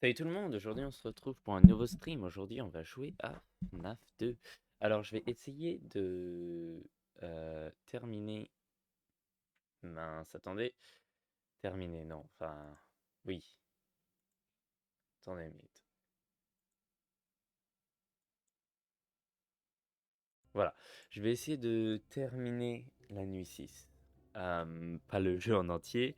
Salut tout le monde, aujourd'hui on se retrouve pour un nouveau stream. Aujourd'hui on va jouer à FNAF 2. Alors je vais essayer de terminer... Mince, attendez. Terminer, non, enfin... Oui, attendez une minute. Voilà, je vais essayer de terminer la nuit 6. Pas le jeu en entier,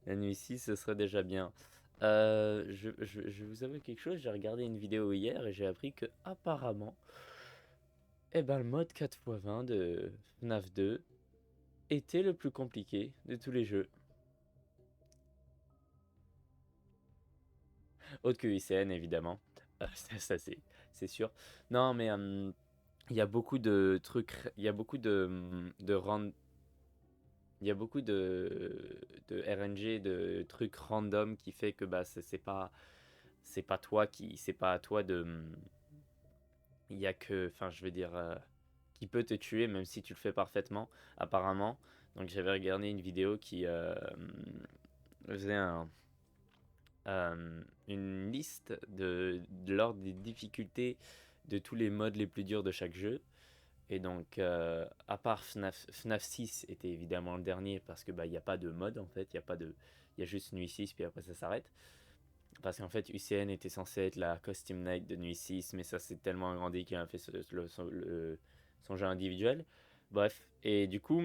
la nuit 6 ce serait déjà bien. Je vais vous avouer quelque chose, j'ai regardé une vidéo hier et j'ai appris que apparemment, eh ben, le mode 4x20 de FNAF 2 était le plus compliqué de tous les jeux. Autre que ICN, évidemment. Ça, c'est sûr. Non, mais il y a beaucoup de trucs, il y a beaucoup il y a beaucoup de RNG, de trucs random qui fait que bah c'est pas toi qui, c'est pas à toi de, il y a que, enfin je veux dire, qui peut te tuer même si tu le fais parfaitement, apparemment. Donc j'avais regardé une vidéo qui faisait une liste de l'ordre des difficultés de tous les modes les plus durs de chaque jeu. Et donc, à part FNAF 6 était évidemment le dernier parce que bah il n'y a pas de mode en fait, il y a pas de, il y a juste Nuit 6 puis après ça s'arrête. Parce qu'en fait UCN était censé être la Costume Night de Nuit 6 mais ça c'est tellement agrandi qu'il a fait son jeu individuel. Bref, et du coup,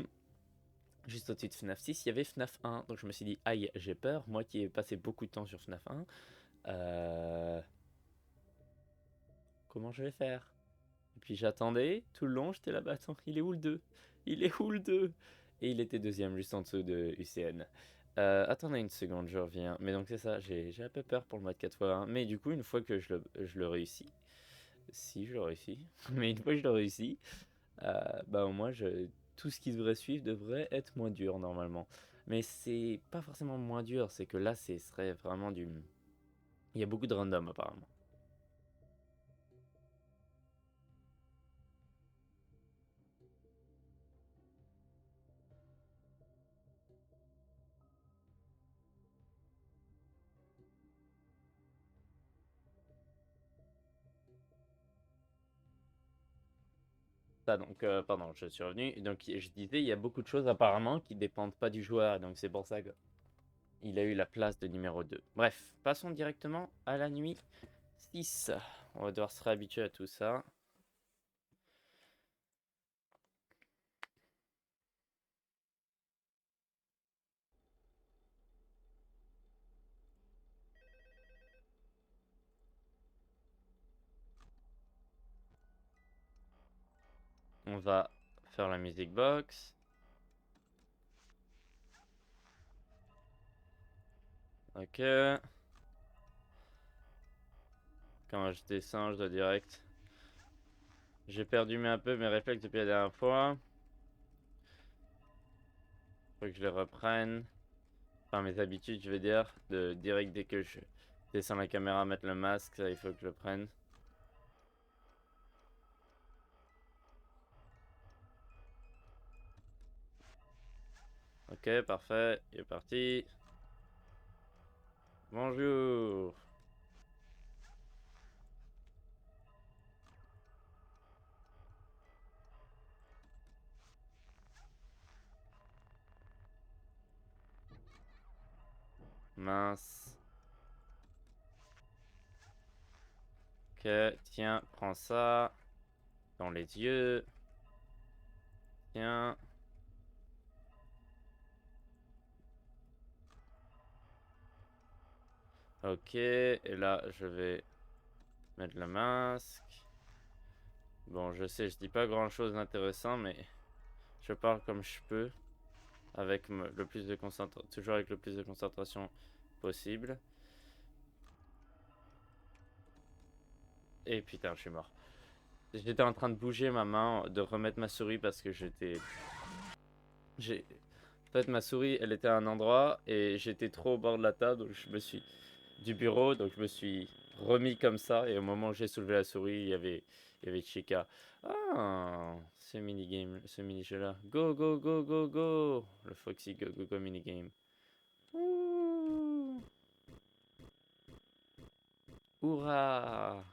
juste au-dessus de FNAF 6, il y avait FNAF 1. Donc je me suis dit, aïe, j'ai peur. Moi qui ai passé beaucoup de temps sur FNAF 1, euh, comment je vais faire? Et puis j'attendais tout le long, j'étais là, bah attends, il est où le 2? Il est où le 2? Et il était deuxième, juste en dessous de UCN. Attendez une seconde, je reviens. Mais donc c'est ça, j'ai un peu peur pour le mode 4x1. Mais du coup, une fois que je le réussis, si je le réussis, mais une fois que je le réussis, bah au moins, tout ce qui devrait suivre devrait être moins dur normalement. Mais c'est pas forcément moins dur, c'est que là, ce serait vraiment du... Il y a beaucoup de random apparemment. Ça, donc, pardon, je suis revenu. Donc, je disais, il y a beaucoup de choses apparemment qui dépendent pas du joueur. Donc, c'est pour ça qu'il a eu la place de numéro 2. Bref, passons directement à la nuit 6. On va devoir se réhabituer à tout ça. On va faire la music box. Ok. Quand je descends, je dois direct. J'ai perdu un peu mes réflexes depuis la dernière fois. Faut que je les reprenne. Enfin, mes habitudes, je veux dire. De direct dès que je descends la caméra, mettre le masque, ça, il faut que je le prenne. Ok, parfait. Il est parti. Bonjour. Mince. Ok, tiens, prends ça. Dans les yeux. Tiens. Ok, et là, je vais mettre le masque. Bon, je sais, je dis pas grand chose d'intéressant, mais je parle comme je peux. Avec le plus de concentration. Toujours avec le plus de concentration possible. Et putain, je suis mort. J'étais en train de bouger ma main, de remettre ma souris parce que j'étais. J'ai. En fait, ma souris, elle était à un endroit et j'étais trop au bord de la table, donc je me suis. Du bureau, donc je me suis remis comme ça et au moment où j'ai soulevé la souris, il y avait Chica. Ah, ce minigame, ce mini-jeu là. Go, go, go, go, go! Le Foxy Go, go, go minigame. Ouh. Hurrah!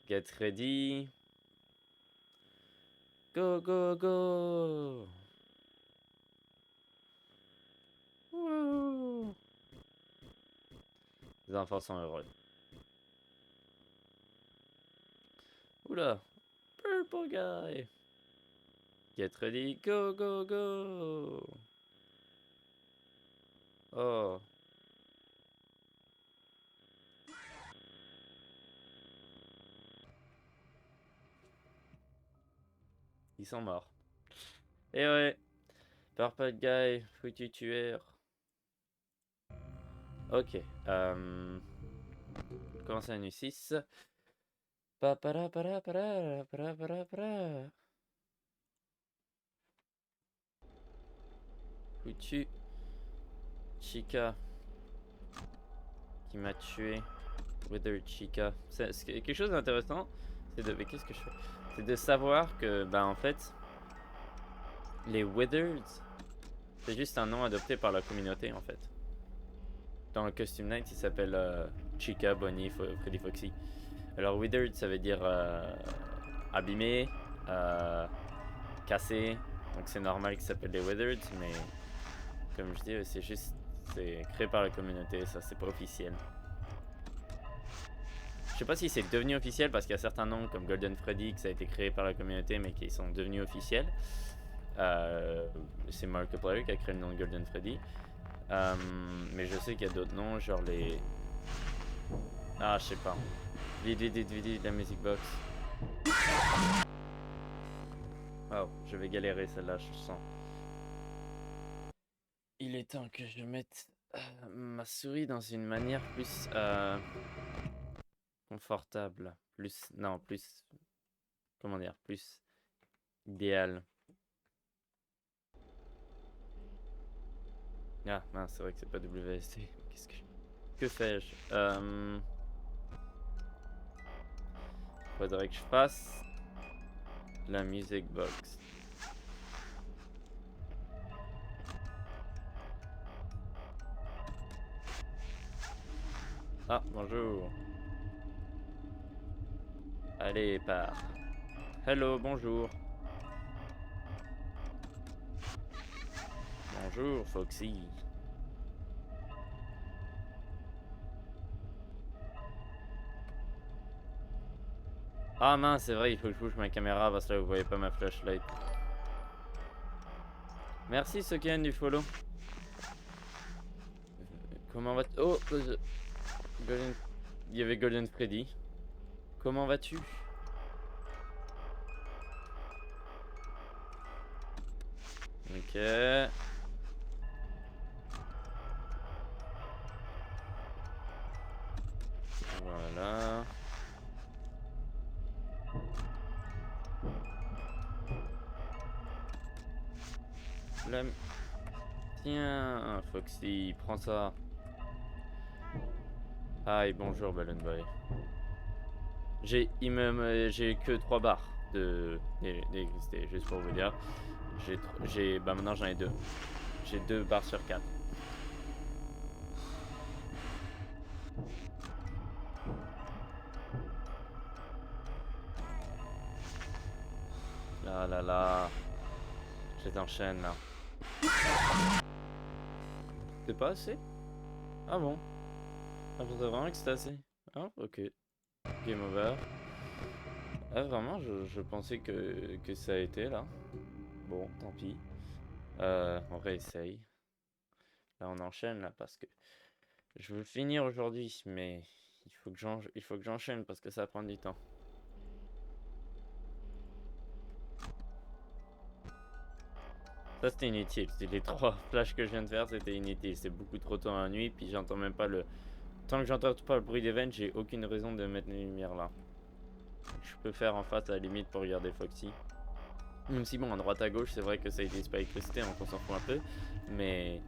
Get ready. Go, go, go! Wouh! Les enfants sont heureux. Oula! Purple guy! Get ready, go, go, go! Oh! Ils sont morts. Eh ouais! Purple guy, foutu tueur. Ok. Commencer la nuit 6. Foutu Chica qui m'a tué. Withered Chica. C'est quelque chose d'intéressant. C'est de. Mais qu'est-ce que je fais? C'est de savoir que, bah en fait, les Withered, c'est juste un nom adopté par la communauté en fait. Dans le Custom Night, il s'appelle Chica, Bonnie, Freddy Foxy. Alors Withered, ça veut dire abîmé, cassé. Donc c'est normal qu'il s'appelle les Withered, mais comme je dis, c'est créé par la communauté, ça c'est pas officiel. Je sais pas si c'est devenu officiel parce qu'il y a certains noms comme Golden Freddy que ça a été créé par la communauté mais qui sont devenus officiels. C'est Markiplier qui a créé le nom de Golden Freddy. Mais je sais qu'il y a d'autres noms, genre les. Ah, je sais pas. Vidi, la music box. Oh, je vais galérer celle-là, je sens. Il est temps que je mette ma souris dans une manière plus confortable. Plus. Comment dire? Plus idéal. Ah, mince, c'est vrai que c'est pas WSD. Que fais-je? Faudrait que je fasse la music box. Ah, bonjour. Allez, pars. Hello, bonjour. Bonjour, Foxy. Ah mince, c'est vrai, il faut que je bouge ma caméra parce que là vous voyez pas ma flashlight. Merci Soken du follow. Comment vas-tu? Oh, Golden... Il y avait Golden Freddy. Comment vas-tu? Ok. Voilà. La... Tiens, Foxy, prends ça. Hi, bonjour Balloon Boy. J'ai que 3 barres d'électricité, juste pour vous dire. Bah maintenant j'en ai 2. J'ai 2 barres sur 4. Là. Je les enchaîne là. C'est pas assez? Ah bon? Ah, je pensais vraiment que c'était assez. Ah, ok. Game over. Ah, vraiment, je pensais que ça a été là. Bon, tant pis. On réessaye. Là, on enchaîne là parce que je veux finir aujourd'hui, mais il faut que j'enchaîne parce que ça prend du temps. Ça, c'était inutile. Les 3 flashs que je viens de faire, c'était inutile. C'est beaucoup trop tôt dans la nuit, puis j'entends même pas le. Tant que j'entends pas le bruit des vents, j'ai aucune raison de mettre les lumières là. Je peux faire en face à la limite pour regarder Foxy. Même si bon, à droite à gauche, c'est vrai que ça utilise pas l'électricité, donc on s'en fout un peu. Mais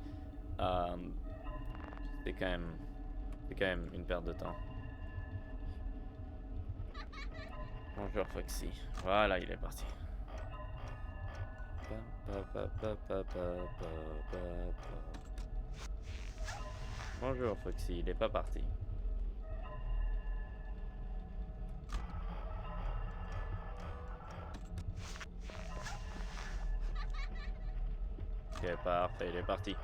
c'est quand même une perte de temps. Bonjour Foxy. Voilà, il est parti. Bonjour Foxy, il est pas parti. Parfait, il est parti.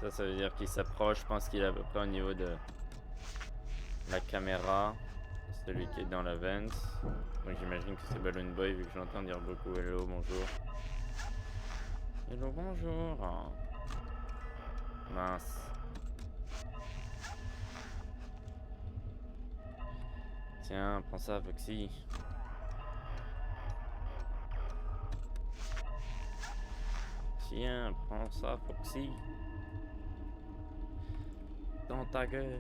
Ça veut dire qu'il s'approche. Je pense qu'il est à peu près au niveau de la caméra. Celui qui est dans la vente. Donc j'imagine que c'est Balloon Boy vu que j'entends dire beaucoup hello, bonjour. Hello, bonjour. Oh. Mince. Tiens, prends ça, Foxy. Tiens, prends ça, Foxy. Dans ta gueule.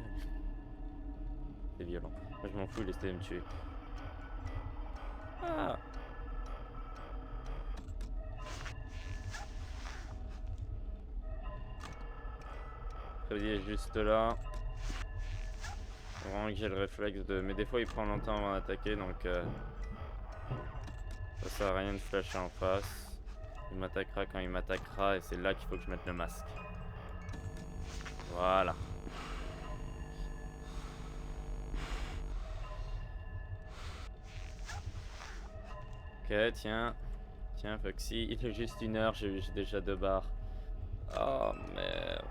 C'est violent. Moi, je m'en fous, laissez me tuer. Ah! Freddy est juste là. Vraiment que j'ai le réflexe de... Mais des fois, il prend longtemps avant d'attaquer, donc... ça sert à rien de flasher en face. Il m'attaquera quand il m'attaquera, et c'est là qu'il faut que je mette le masque. Voilà. Ok, tiens. Tiens, Foxy. Il est juste 1 heure, j'ai déjà 2 barres. Oh, merde.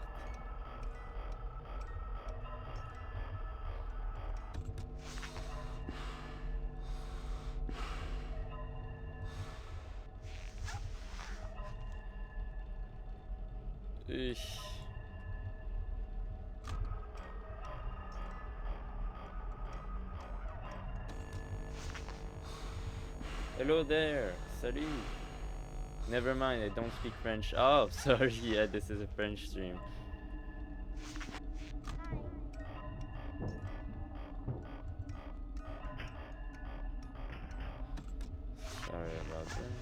Hello there. Salut. Never mind, I don't speak French. Oh, sorry, yeah, this is a French stream. Sorry about that.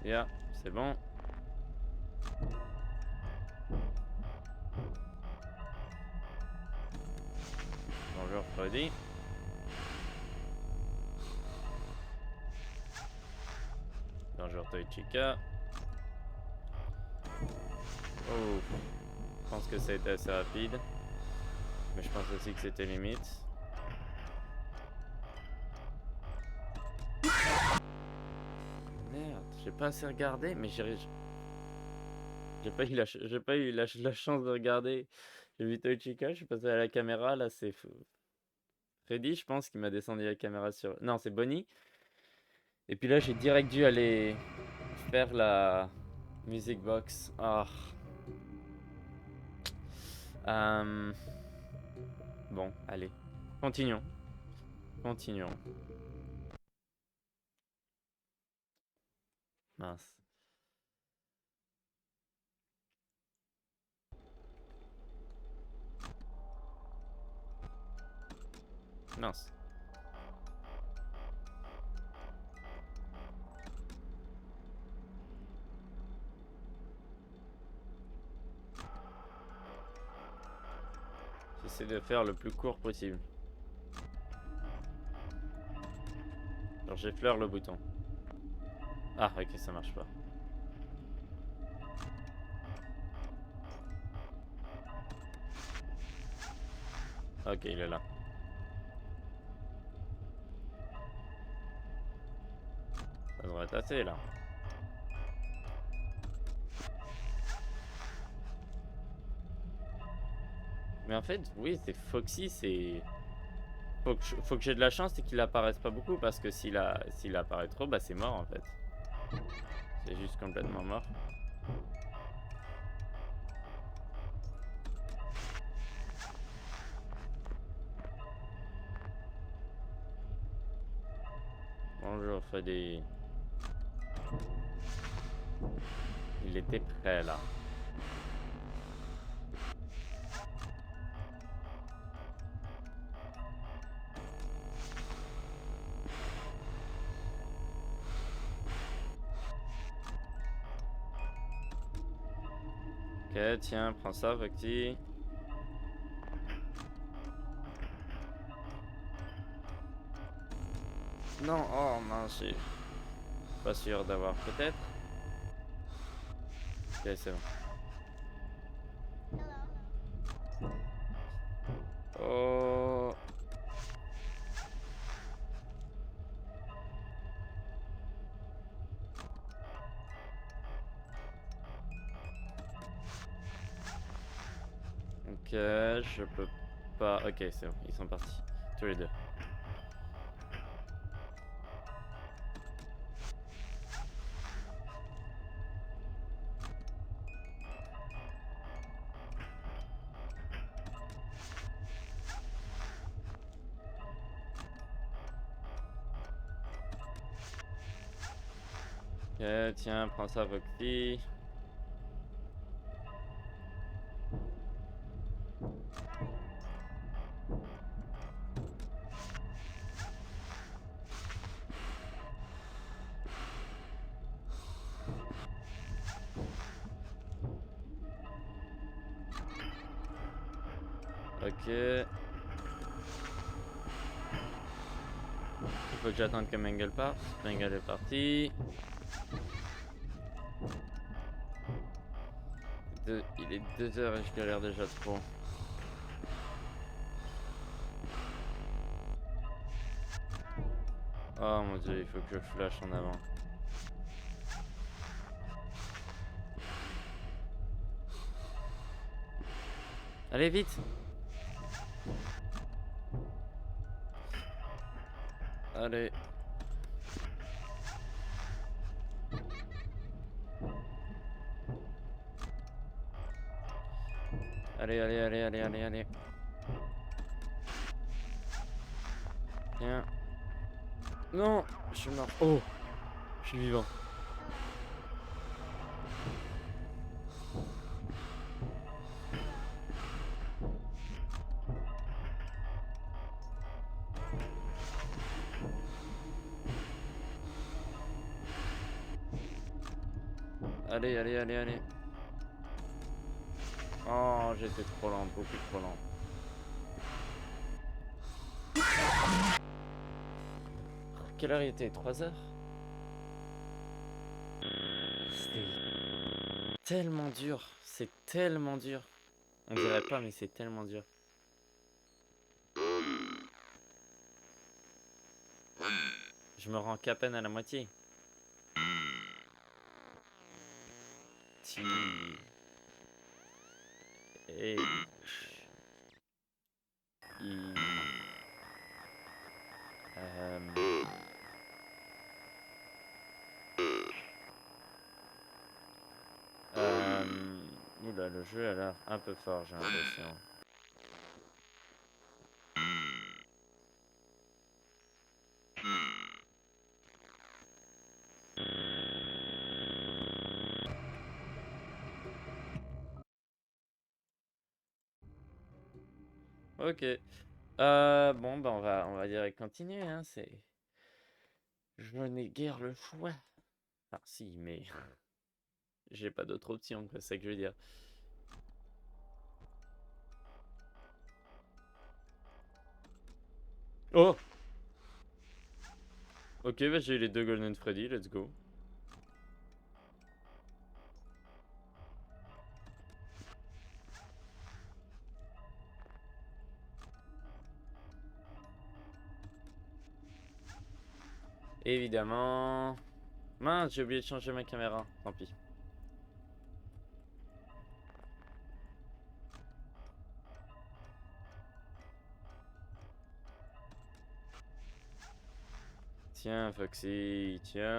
Yeah, c'est bon. Bonjour Freddy. Bonjour Toy Chica. Oh, je pense que ça a été assez rapide. Mais je pense aussi que c'était limite. Merde, j'ai pas assez regardé, mais j'ai pas eu la chance de regarder. J'ai vu Toy Chica, je suis passé à la caméra, là c'est Freddy, je pense, qui m'a descendu la caméra sur... Non, c'est Bonnie. Et puis là, j'ai direct dû aller faire la music box. Ah. Bon, allez. Continuons. Continuons. Mince. Mince. J'essaie de faire le plus court possible. Alors j'effleure le bouton. Ah, ok, ça marche pas. Ok, il est là. Ça devrait être assez là. Mais en fait, oui, c'est Foxy, c'est... Faut que j'ai de la chance et qu'il apparaisse pas beaucoup, parce que s'il apparaît trop, bah c'est mort en fait. C'est juste complètement mort. Bonjour Freddy. Il était prêt là. Ok, tiens, prends ça, Foxy. Non, oh mince, j'ai pas sûr d'avoir peut-être. Ok, c'est bon. Je peux pas... Ok, c'est bon, ils sont partis. Tous les deux. Ok, tiens, prends ça, Foxy. Ok. Il faut que j'attende que Mangle parte. Mangle est parti. Il est 2h et je galère déjà trop. Oh mon dieu, il faut que je flash en avant. Allez, vite! Allez. Allez, allez, allez, allez, allez, allez. Tiens. Non, je suis mort. Oh, je suis vivant. Allez, allez, allez, allez. Oh, j'étais trop lent, beaucoup trop lent. Quelle heure il était? 3h? C'est tellement dur. C'est tellement dur. On dirait pas, mais c'est tellement dur. Je me rends qu'à peine à la moitié. T H I Oula, le jeu a l'air un peu fort, j'ai l'impression. Ok. Bon, bah on va direct continuer, hein, c'est... Je n'ai guère le choix. Ah si, mais... J'ai pas d'autre option, c'est ça que je veux dire. Oh! Ok, bah j'ai eu les 2 Golden Freddy, let's go. Évidemment... Mince, j'ai oublié de changer ma caméra, tant pis. Tiens, Foxy, tiens...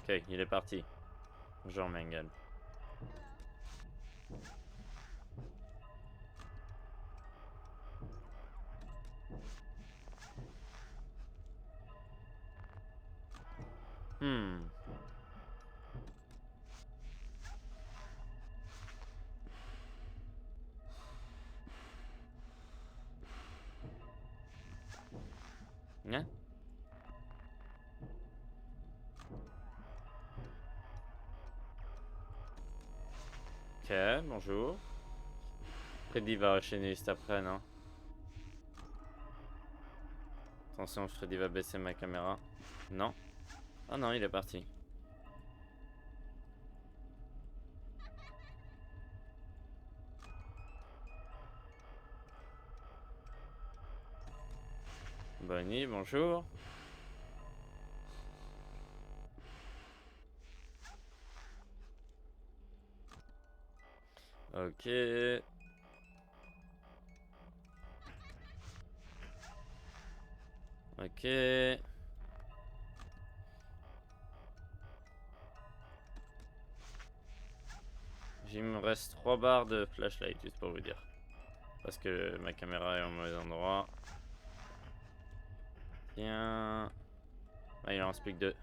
Ok, il est parti. Jean Mengel. Hmm. Hein? Ok, bonjour. Freddy va enchaîner juste après, non? Attention, Freddy va baisser ma caméra. Non. Oh non, il est parti. Bonnie, bonjour. Ok. Ok. Il me reste 3 barres de flashlight, juste pour vous dire. Parce que ma caméra est au mauvais endroit. Tiens. Ah, il en reste plus que 2.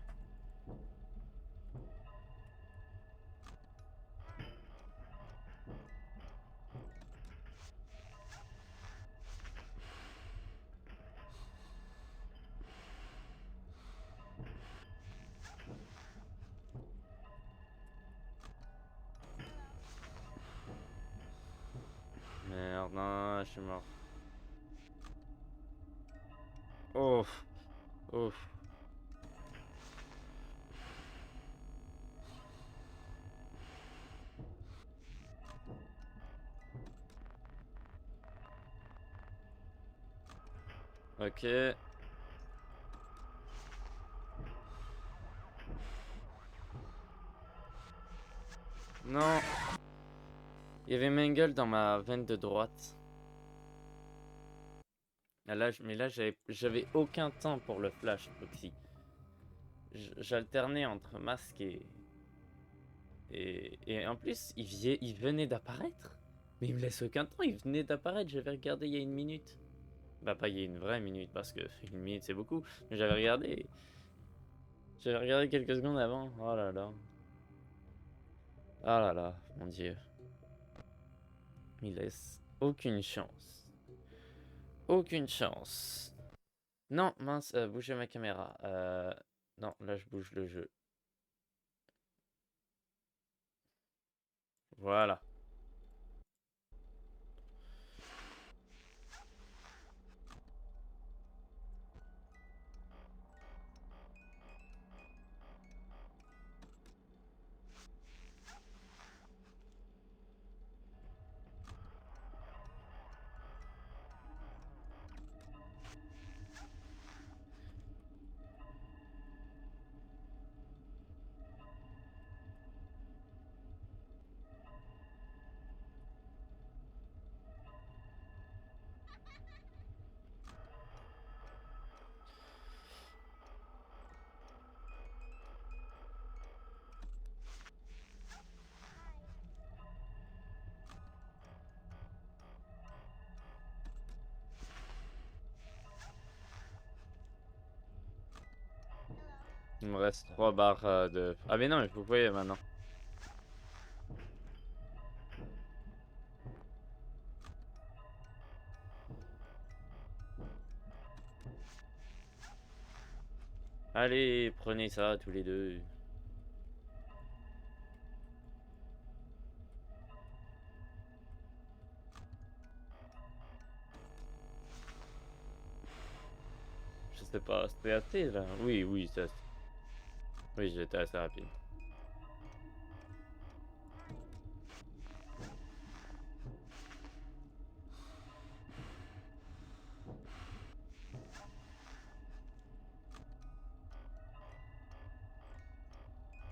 Merde, non, je suis mort. Ouf. Ouf. Ok. Non. Il y avait Mangle dans ma veine de droite. Ah, là, mais là, j'avais aucun temps pour le flash, Proxy. J'alternais entre masque et en plus, il venait d'apparaître. Mais il me laisse aucun temps, il venait d'apparaître. J'avais regardé il y a une minute. Bah, pas il y a une vraie minute, parce que une minute c'est beaucoup. Mais j'avais regardé. J'avais regardé quelques secondes avant. Oh là là. Oh là là, mon dieu. Il laisse aucune chance. Aucune chance. Non, mince, bougez ma caméra. Non, là je bouge le jeu. Voilà. Il me reste 3 barres de... Ah mais non, mais vous voyez maintenant. Allez, prenez ça tous les deux. Je sais pas, c'était assez là. Oui, oui, ça. Oui, j'étais assez rapide.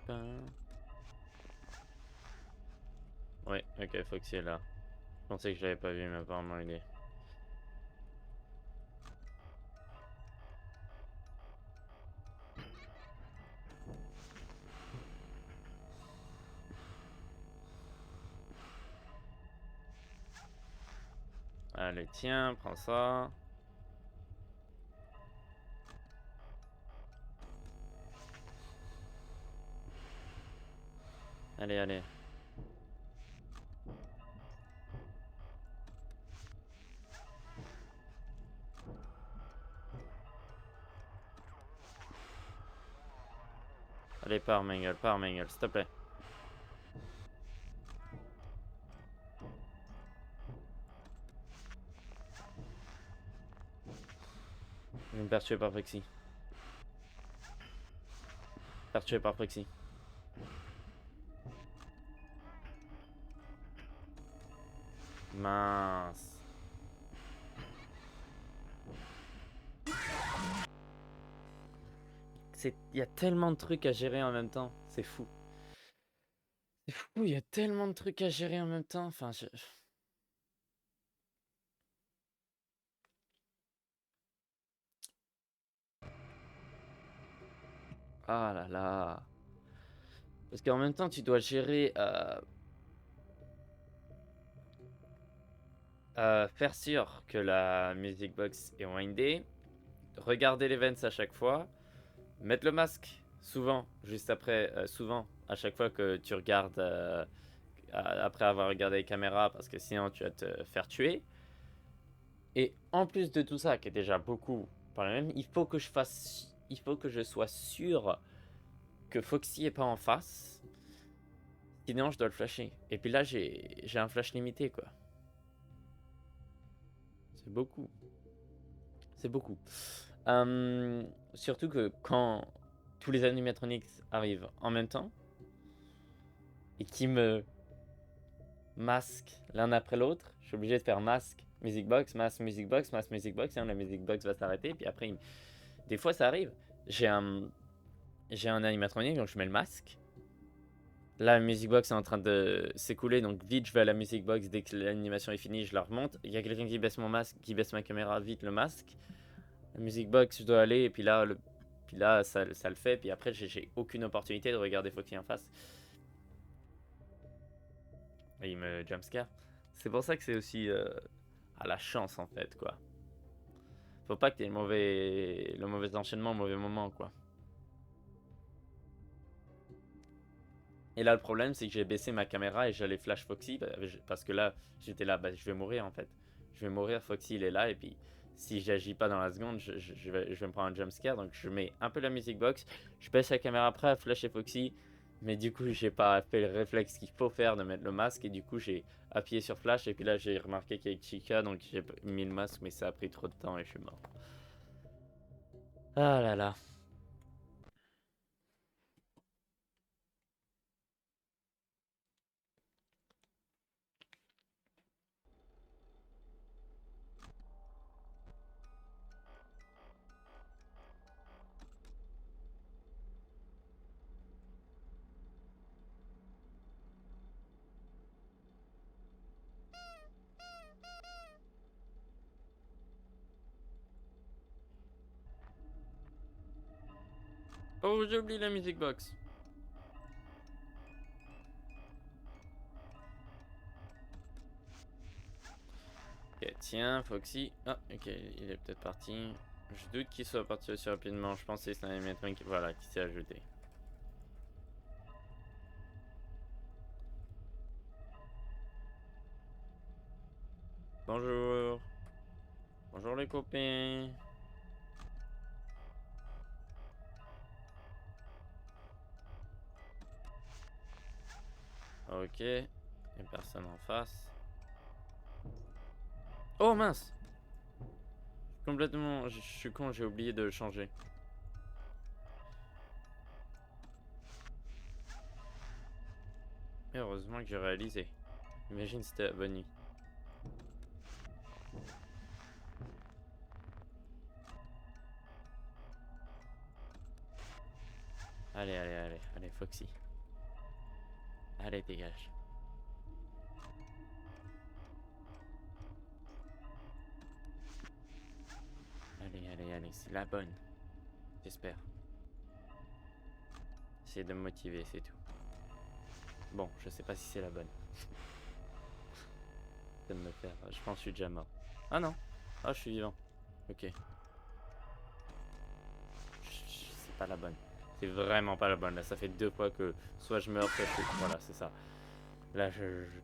Ben... Ouais, ok, Foxy est là. Je pensais que je l'avais pas vu, mais apparemment il est. Allez, tiens, prends ça. Allez, allez. Allez, pars, Mangle, s'il te plaît. Je vais me faire tuer par Foxy. Faire tuer par Foxy. Mince. Il y a tellement de trucs à gérer en même temps. C'est fou. C'est fou, il y a tellement de trucs à gérer en même temps. Enfin, ah là là. Parce qu'en même temps, tu dois gérer faire sûr que la music box est windée, regarder les l'events à chaque fois, mettre le masque souvent, juste après, souvent, à chaque fois que tu regardes, après avoir regardé les caméras, parce que sinon tu vas te faire tuer. Et en plus de tout ça, qui est déjà beaucoup par le même, il faut que je sois sûr que Foxy est pas en face, sinon je dois le flasher. Et puis là, j'ai un flash limité, quoi. C'est beaucoup. C'est beaucoup. Surtout que quand tous les animatronics arrivent en même temps et qui me masquent l'un après l'autre, je suis obligé de faire masque, music box, masque, music box, masque, music box, sinon la music box va s'arrêter. Puis après, des fois ça arrive. J'ai un animatronic, donc je mets le masque. Là, la music box est en train de s'écouler, donc vite je vais à la music box. Dès que l'animation est finie, je la remonte. Il y a quelqu'un qui baisse mon masque, qui baisse ma caméra, vite le masque. La music box, je dois aller, et puis là ça le fait. Puis après, j'ai aucune opportunité de regarder Foxy en face. Et il me jumpscare. C'est pour ça que c'est aussi à la chance en fait, quoi. Faut pas que t'aies le mauvais enchaînement au mauvais moment, quoi. Et là, le problème, c'est que j'ai baissé ma caméra et j'allais flash Foxy parce que là, j'étais là, bah, je vais mourir en fait. Je vais mourir, Foxy il est là, et puis si j'agis pas dans la seconde, je vais me prendre un jumpscare. Donc je mets un peu la music box, je baisse la caméra après à flasher Foxy, mais du coup, j'ai pas fait le réflexe qu'il faut faire de mettre le masque, et du coup, j'ai appuyé sur flash, et puis là, j'ai remarqué qu'il y avait Chica, donc j'ai mis le masque, mais ça a pris trop de temps et je suis mort. Ah là là. Oh, j'ai oublié la music box. Ok, tiens, Foxy. Ah, ok, il est peut-être parti. Je doute qu'il soit parti aussi rapidement. Je pense que c'est un animatronic qui s'est ajouté. Bonjour. Bonjour les copains. Ok. Il n'y a personne en face. Oh mince! Complètement. Je suis con, j'ai oublié de changer. Et heureusement que j'ai réalisé. Imagine si c'était la bonne nuit. Allez, allez, allez. Allez, Foxy. Allez, dégage. Allez, allez, allez. C'est la bonne. J'espère. Essayez de me motiver, c'est tout. Bon, je sais pas si c'est la bonne. De me faire. Je pense que je suis déjà mort. Ah non. Ah, je suis vivant. Ok. C'est pas la bonne. C'est vraiment pas la bonne. Là, ça fait 2 fois que soit je meurs, soit je suis. Voilà, c'est ça. Là,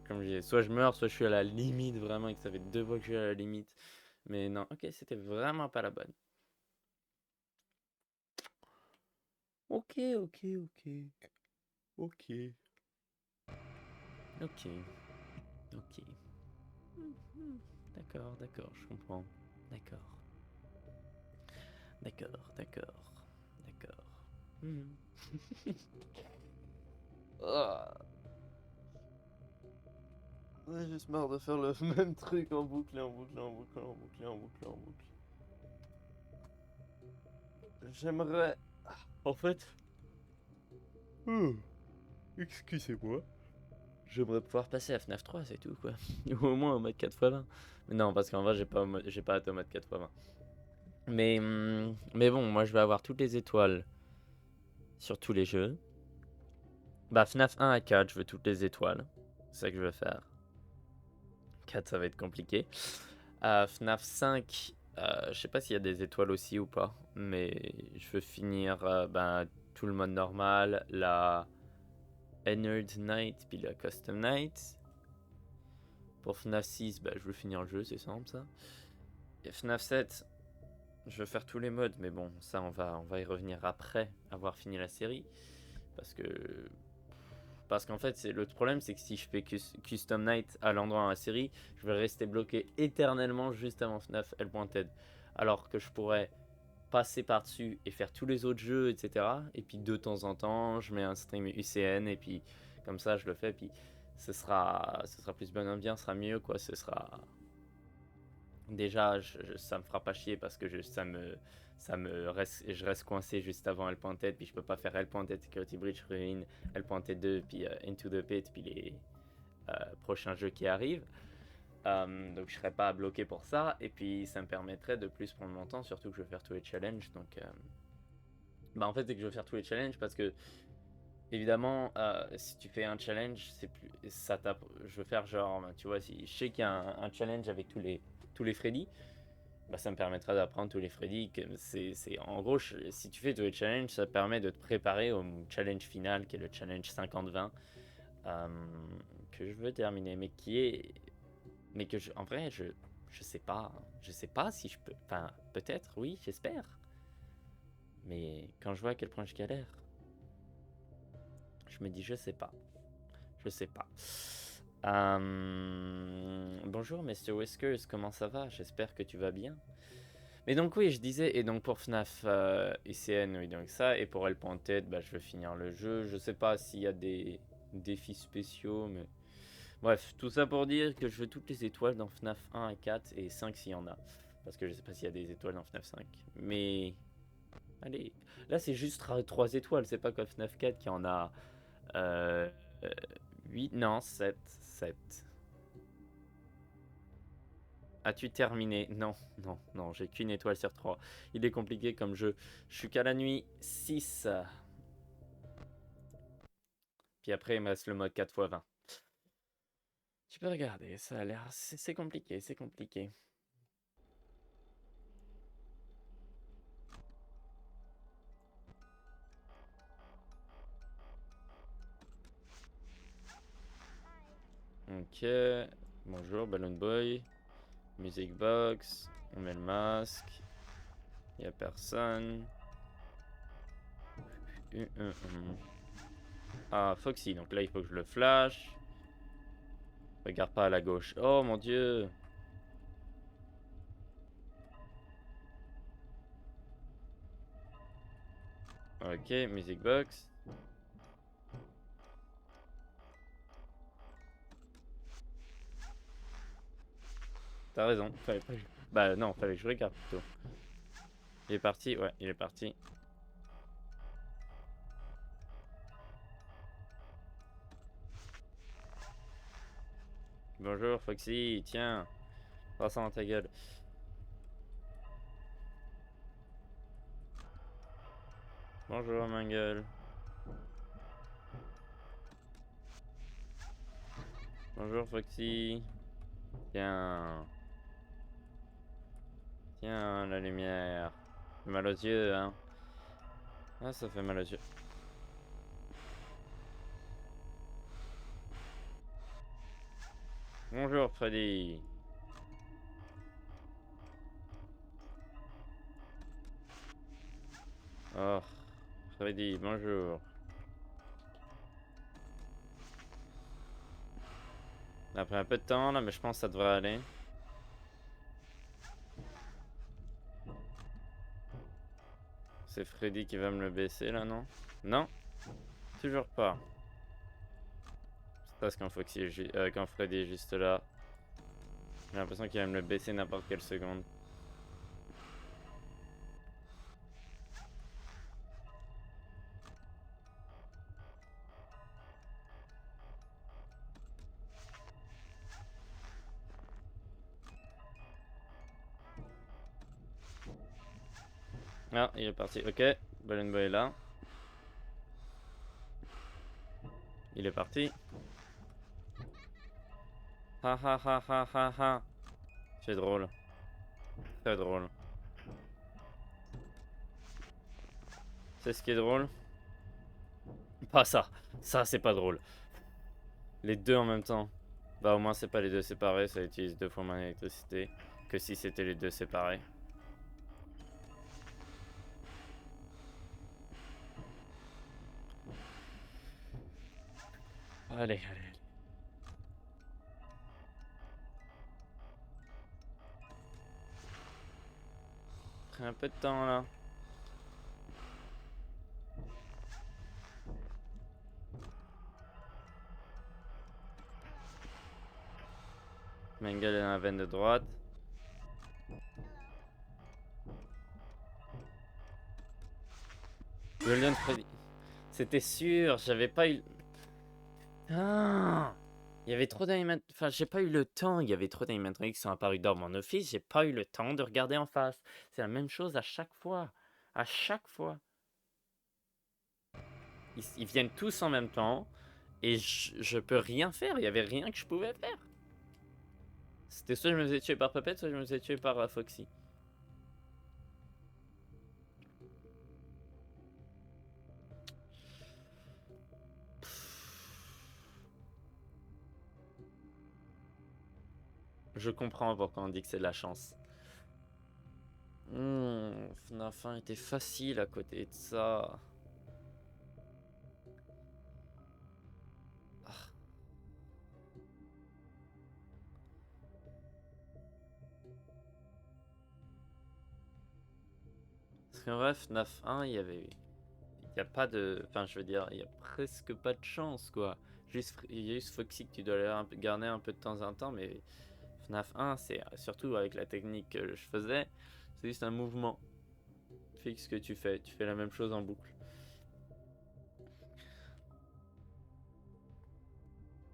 comme je disais, soit je meurs, soit je suis à la limite vraiment, et que ça fait 2 fois que je suis à la limite. Mais non, ok, c'était vraiment pas la bonne. Ok, ok, ok. Ok. Ok. Ok. D'accord, d'accord, je comprends. D'accord. D'accord, d'accord. D'accord. Mhm. Ah. J'ai juste marre de faire le même truc en boucle, en boucle, en boucle, en boucle, en boucle, en boucle. J'aimerais. En fait. Excusez-moi. J'aimerais pouvoir passer à FNAF 3, c'est tout quoi. Ou au moins au mode 4x20. Mais non, parce qu'en vrai, j'ai pas hâte au mode 4x20. Mais bon, moi je vais avoir toutes les étoiles sur tous les jeux. Bah, FNAF 1 à 4, je veux toutes les étoiles. C'est ça que je veux faire. 4, ça va être compliqué. FNAF 5, je sais pas s'il y a des étoiles aussi ou pas. Mais je veux finir tout le mode normal, la Ennard Night, puis la Custom Night. Pour FNAF 6, bah, je veux finir le jeu, c'est simple ça. Et FNAF 7, je veux faire tous les modes, mais bon, ça on va y revenir après avoir fini la série. Parce qu'en fait, le problème, c'est que si je fais Custom Night à l'endroit dans la série, je vais rester bloqué éternellement juste avant FNAF L.Ted. Alors que je pourrais passer par-dessus et faire tous les autres jeux, etc. Et puis de temps en temps, je mets un stream UCN et puis comme ça, je le fais. Puis ce sera plus bonne ambiance, ce sera mieux, quoi. Ce sera. Déjà, ça me fera pas chier parce que je reste coincé juste avant L.Ted, puis je peux pas faire L.Ted Security Breach, Ruin, L.Ted 2, puis Into the Pit, puis les prochains jeux qui arrivent. Donc je serais pas bloqué pour ça, et puis ça me permettrait de plus prendre mon temps, surtout que je vais faire tous les challenges. Donc, en fait, c'est que je vais faire tous les challenges parce que évidemment, si tu fais un challenge, c'est plus ça tape. Je veux faire genre, tu vois, si je sais qu'il y a un challenge avec tous les Freddy, bah, ça me permettra d'apprendre tous les Freddy. En gros, si tu fais tous les challenges, ça te permet de te préparer au challenge final, qui est le challenge 50-20, que je veux terminer, mais en vrai, je sais pas. Je sais pas si je peux. Enfin, peut-être, oui, j'espère. Mais quand je vois à quel point je galère, je me dis, je sais pas. Je sais pas. Bonjour, Mr. Whiskers, comment ça va? J'espère que tu vas bien. Mais donc oui, je disais, et donc pour FNAF ICN, oui, donc ça, et pour L.Ted, bah, je vais finir le jeu. Je sais pas s'il y a des défis spéciaux, mais... Bref, tout ça pour dire que je veux toutes les étoiles dans FNAF 1 et 4, et 5 s'il y en a. Parce que je sais pas s'il y a des étoiles dans FNAF 5. Mais... Allez, là c'est juste 3 étoiles, c'est pas comme FNAF 4 qui en a... Euh, 8, non, 7. As-tu terminé? Non, non, non, j'ai qu'une étoile sur 3. Il est compliqué comme jeu. Je suis qu'à la nuit 6. Puis après, il me reste le mode 4x20. Tu peux regarder, ça a l'air... C'est compliqué, c'est compliqué. Ok. Bonjour, Balloon Boy. Music Box. On met le masque. Il a personne. Ah, Foxy. Donc là, il faut que je le flash. Regarde pas à la gauche. Oh mon dieu. Ok, Music Box. T'as raison. Fallait pas... Bah non, fallait que je regarde plutôt. Il est parti, ouais, il est parti. Bonjour Foxy, tiens, passe ça dans ta gueule. Bonjour Mangle. Bonjour Foxy. Tiens. Tiens, la lumière. Ça fait mal aux yeux, hein. Ah, ça fait mal aux yeux. Bonjour Freddy. Oh, Freddy, bonjour. On a pris un peu de temps là, mais je pense que ça devrait aller. C'est Freddy qui va me le baisser là, non? Non, toujours pas. C'est parce quand quand Freddy est juste là. J'ai l'impression qu'il va me le baisser n'importe quelle seconde. Ah, il est parti. Ok, Balloon Boy est là. Il est parti. Ha ha ha ha ha ha. C'est drôle. Très drôle. C'est ce qui est drôle. Pas ça. Ça, c'est pas drôle. Les deux en même temps. Bah, au moins, c'est pas les deux séparés. Ça utilise 2 fois moins d'électricité que si c'était les deux séparés. Allez, allez. Pris un peu de temps là. Mengele dans la veine de droite. Golden Freddy. C'était sûr, j'avais pas eu. Ah, il y avait trop d'animatroniques. Enfin, j'ai pas eu le temps. Il y avait trop d'animatroniques qui sont apparus dans mon office. J'ai pas eu le temps de regarder en face. C'est la même chose à chaque fois. À chaque fois. Ils viennent tous en même temps. Et je peux rien faire. Il y avait rien que je pouvais faire. C'était soit je me faisais tuer par Puppet, soit je me faisais tuer par Foxy. Je comprends pourquoi on dit que c'est de la chance. FNAF 1 était facile à côté de ça. Ah. Parce qu'en vrai, FNAF 1, il y avait. Il y a pas de. Enfin, je veux dire, il y a presque pas de chance, quoi. Il y a juste Foxy que tu dois garder un peu de temps en temps, mais FNAF 1, c'est surtout avec la technique que je faisais, c'est juste un mouvement fixe que tu fais. Tu fais la même chose en boucle.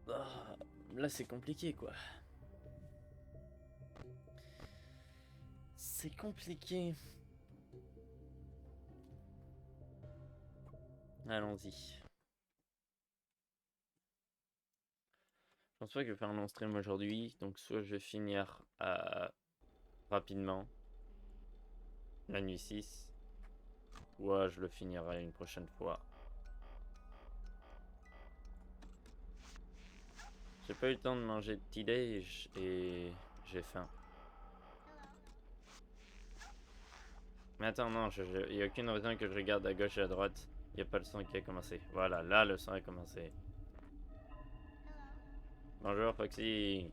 Ah, là, c'est compliqué, quoi. C'est compliqué. Allons-y. Je pense pas que je vais faire un long stream aujourd'hui, donc soit je vais finir rapidement la nuit 6, ou je le finirai une prochaine fois. J'ai pas eu le temps de manger de petit déj et j'ai faim. Mais attends, non, il n'y a aucune raison que je regarde à gauche et à droite. Il n'y a pas le son qui a commencé. Voilà, là le son a commencé. Bonjour Foxy.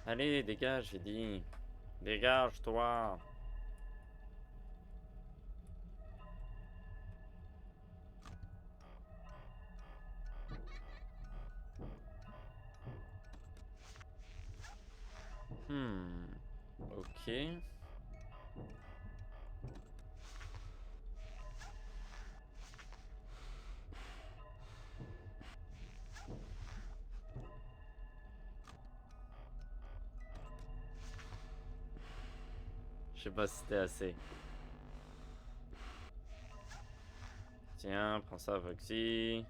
Allez, dégage, j'ai dit. Dégage-toi. Ok. Je sais pas si c'était assez. Tiens, prends ça Foxy.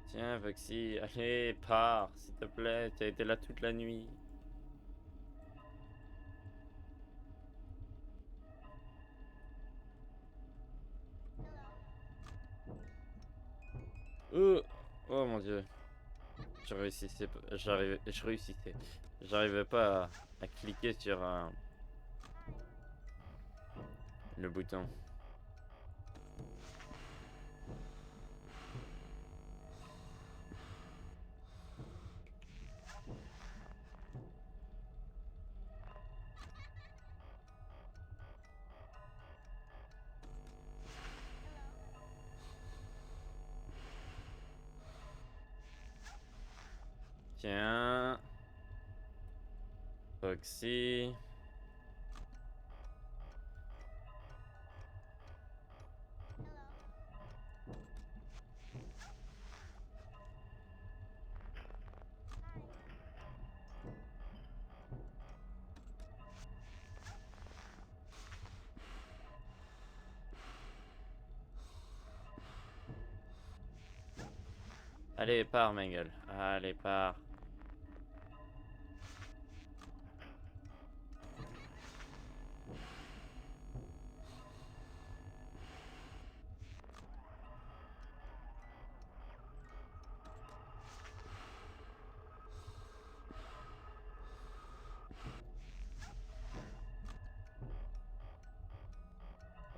Tiens Foxy, allez, pars, s'il te plaît, tu as été là toute la nuit. Oh mon dieu. Je réussissais, je réussissais. J'arrivais pas à cliquer sur le bouton. Tiens. Foxy. Allez, pars, ma gueule. Allez, pars.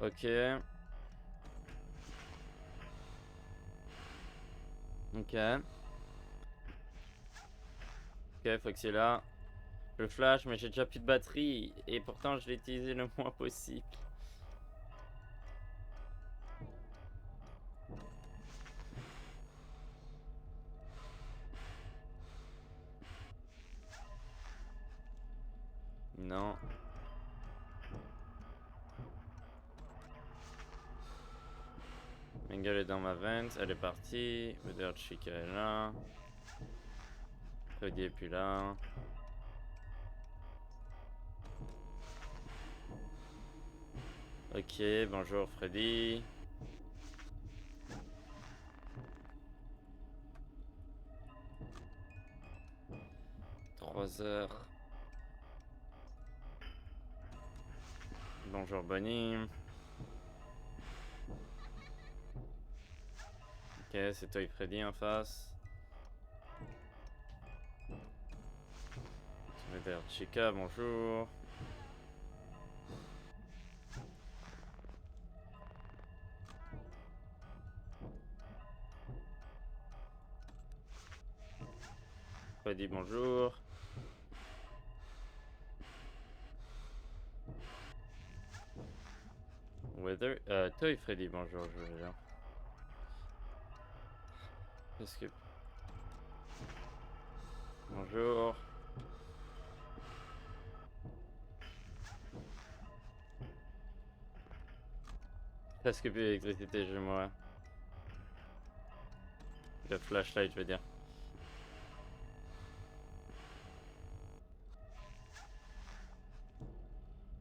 Ok. Ok. Ok, Foxy est là. Je flash, mais j'ai déjà plus de batterie. Et pourtant, je l'ai utilisé le moins possible. Non. Mangle est dans ma vente, elle est partie. Vedeur Chica est là. Freddy est plus là. Ok, bonjour Freddy. 3 heures. Bonjour Bonnie. Ok, c'est toi et Freddy en face. Vedeur Chica, bonjour. Freddy, bonjour. Weather. Toi et Freddy, bonjour, je vais là. Est-ce que. Bonjour. Presque plus d'électricité chez moi. Le flashlight, je veux dire.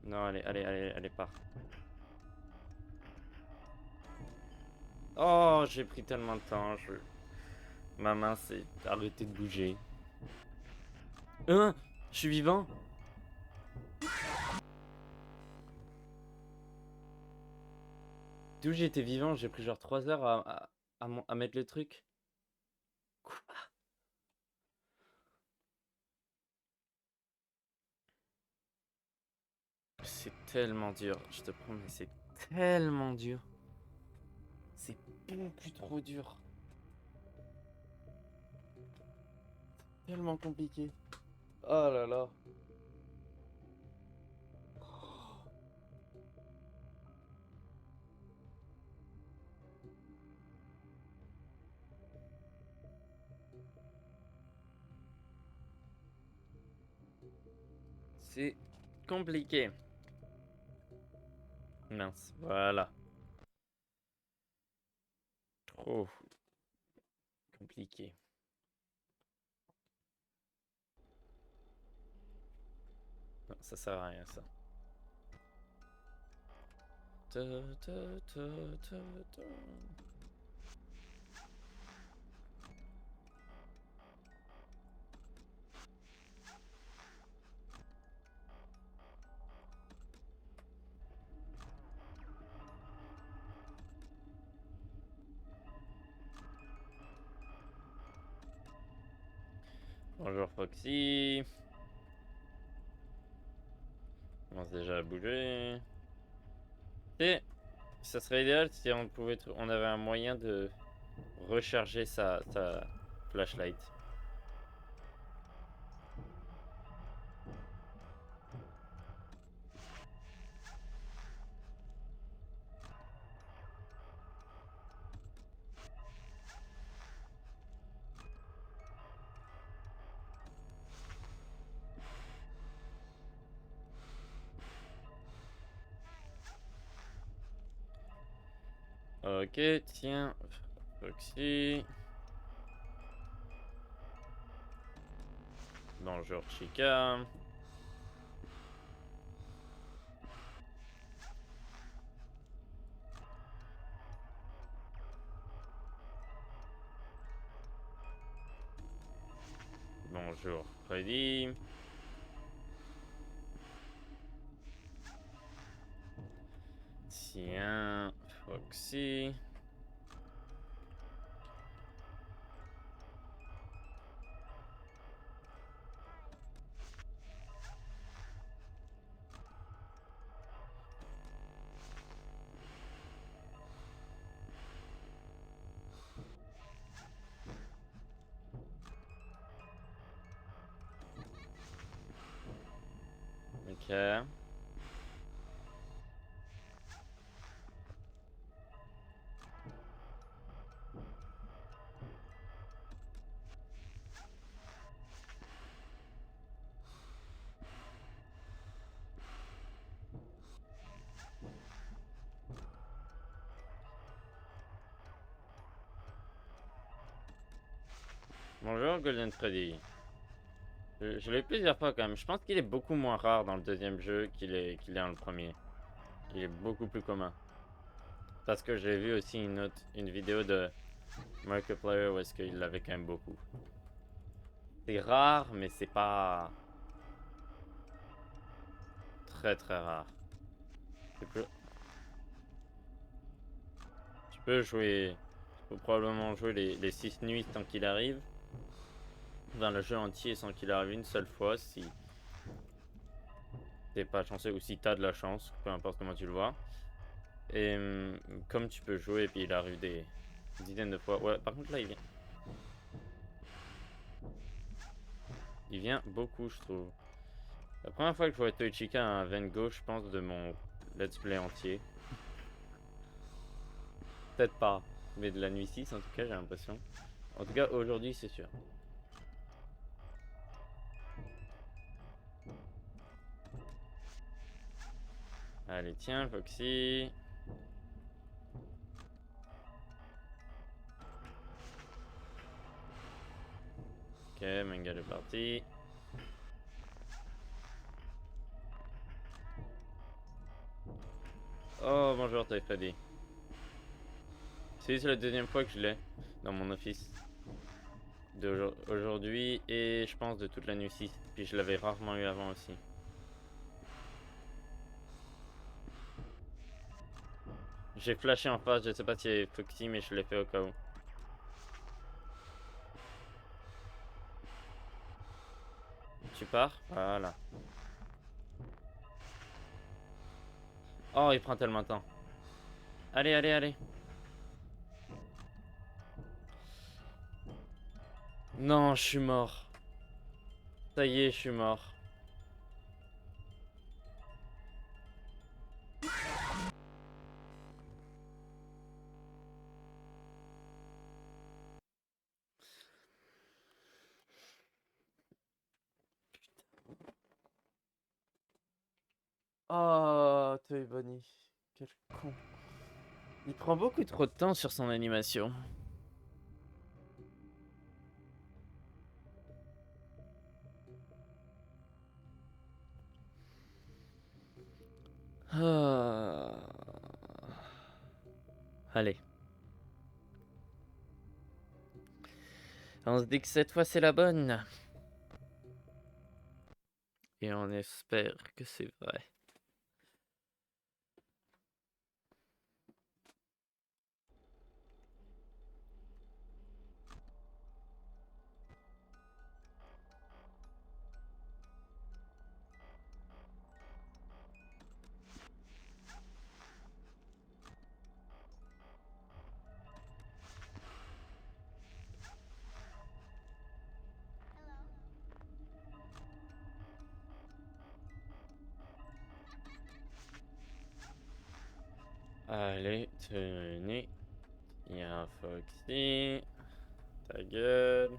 Non, allez, part. Oh, j'ai pris tellement de temps. Ma main s'est arrêtée de bouger. Hein? Je suis vivant? D'où j'étais vivant? J'ai pris genre 3 heures à mettre le truc. Quoi? C'est tellement dur, je te promets, c'est tellement dur. C'est beaucoup trop dur. Tellement compliqué. Oh là là. C'est compliqué. Mince, voilà. Trop compliqué. Non, ça sert à rien ça. Ta, ta, ta, ta, ta. Bonjour Foxy. On commence déjà à bouger. Et ça serait idéal si on avait un moyen de recharger sa flashlight. Ok, tiens. Foxy. Bonjour, Chica. Bonjour, Freddy. Tiens, Foxy. Ok. Bonjour, Golden Freddy. Je l'ai eu plusieurs fois quand même. Je pense qu'il est beaucoup moins rare dans le deuxième jeu qu'il est dans le premier. Il est beaucoup plus commun. Parce que j'ai vu aussi une vidéo de Markiplier où est-ce qu'il l'avait quand même beaucoup. C'est rare, mais c'est pas très très rare. Tu peux, tu peux jouer, tu peux probablement jouer les 6 nuits tant qu'il arrive. Dans le jeu entier sans qu'il arrive une seule fois si t'es pas chanceux ou si t'as de la chance, peu importe comment tu le vois. Et comme tu peux jouer et puis il arrive des dizaines de fois. Ouais, par contre là il vient. Il vient beaucoup je trouve. La première fois que je vois Toichika à un Van Gogh, je pense de mon let's play entier. Peut-être pas, mais de la nuit 6 en tout cas j'ai l'impression. En tout cas aujourd'hui c'est sûr. Allez tiens Foxy. Ok, Manga est parti. Oh bonjour Toy Freddy. C'est la deuxième fois que je l'ai dans mon office. D'aujourd'hui et je pense de toute la nuit 6. Puis je l'avais rarement eu avant aussi. J'ai flashé en face, je sais pas si c'est Foxy mais je l'ai fait au cas où. Tu pars? Voilà. Oh il prend tellement de temps. Allez, allez, allez. Non, je suis mort. Ça y est, je suis mort. Oh, Toy Bunny. Quel con. Il prend beaucoup trop de temps sur son animation. Ah. Allez. On se dit que cette fois c'est la bonne. Et on espère que c'est vrai. Allez, tenez. Il y a un Foxy. Ta gueule.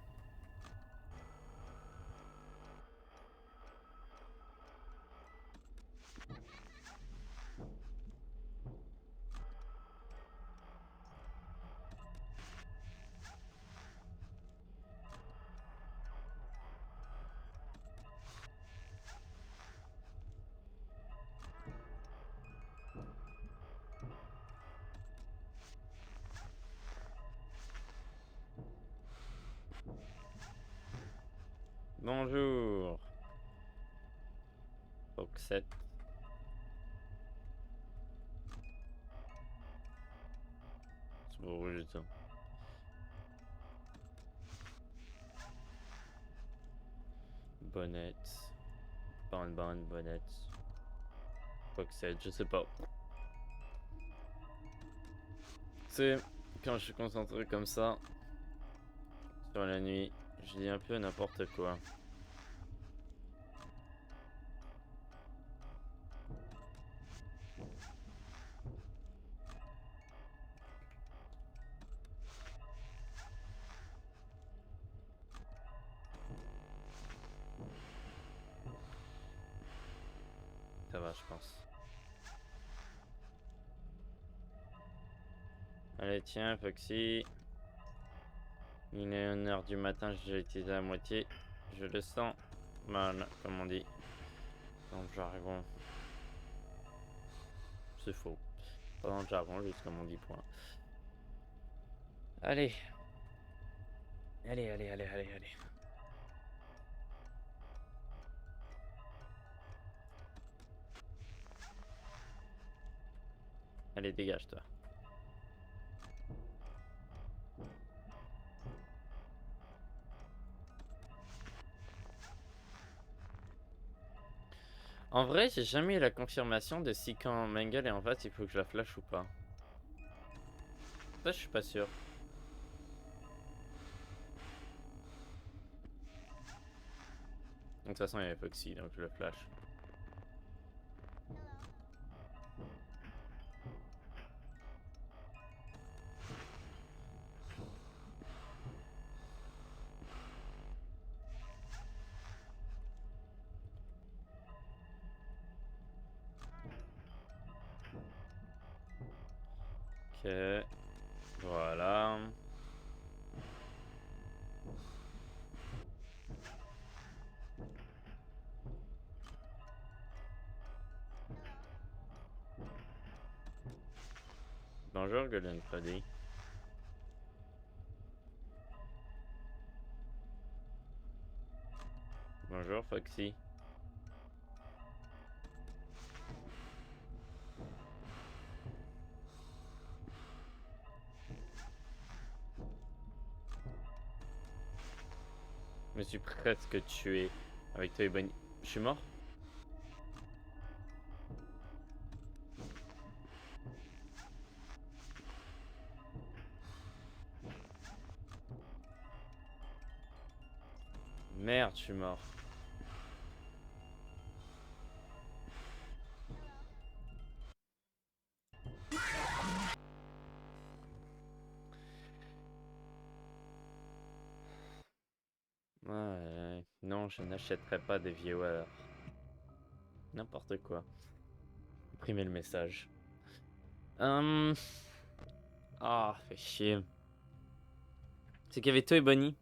7. C'est pas rouge du tout. Bonnette. Bonne, bonnette. Foxette, je sais pas. Tu sais, quand je suis concentré comme ça, sur la nuit, je dis un peu n'importe quoi. Ça va, je pense. Allez, tiens, Foxy. Il est 1h du matin, j'ai utilisé la moitié. Je le sens mal, comme on dit. Dans le jargon. C'est faux. Pas dans le jargon, juste comme on dit, point. Allez. Allez. Allez, dégage-toi. En vrai, j'ai jamais eu la confirmation de si quand Mangle est en face, il faut que je la flash ou pas. Ça, je suis pas sûr. Donc, de toute façon, il y avait Foxy, donc je le flash. Ok. Voilà. Bonjour, Golden Freddy. Bonjour, Foxy. Je me suis presque tué avec Toy Bunny. Je suis mort? Merde, je suis mort. Ouais, non, je n'achèterai pas des viewers. N'importe quoi. Imprimer le message. Ah, fait chier. C'est qu'il y avait Toy Bunny.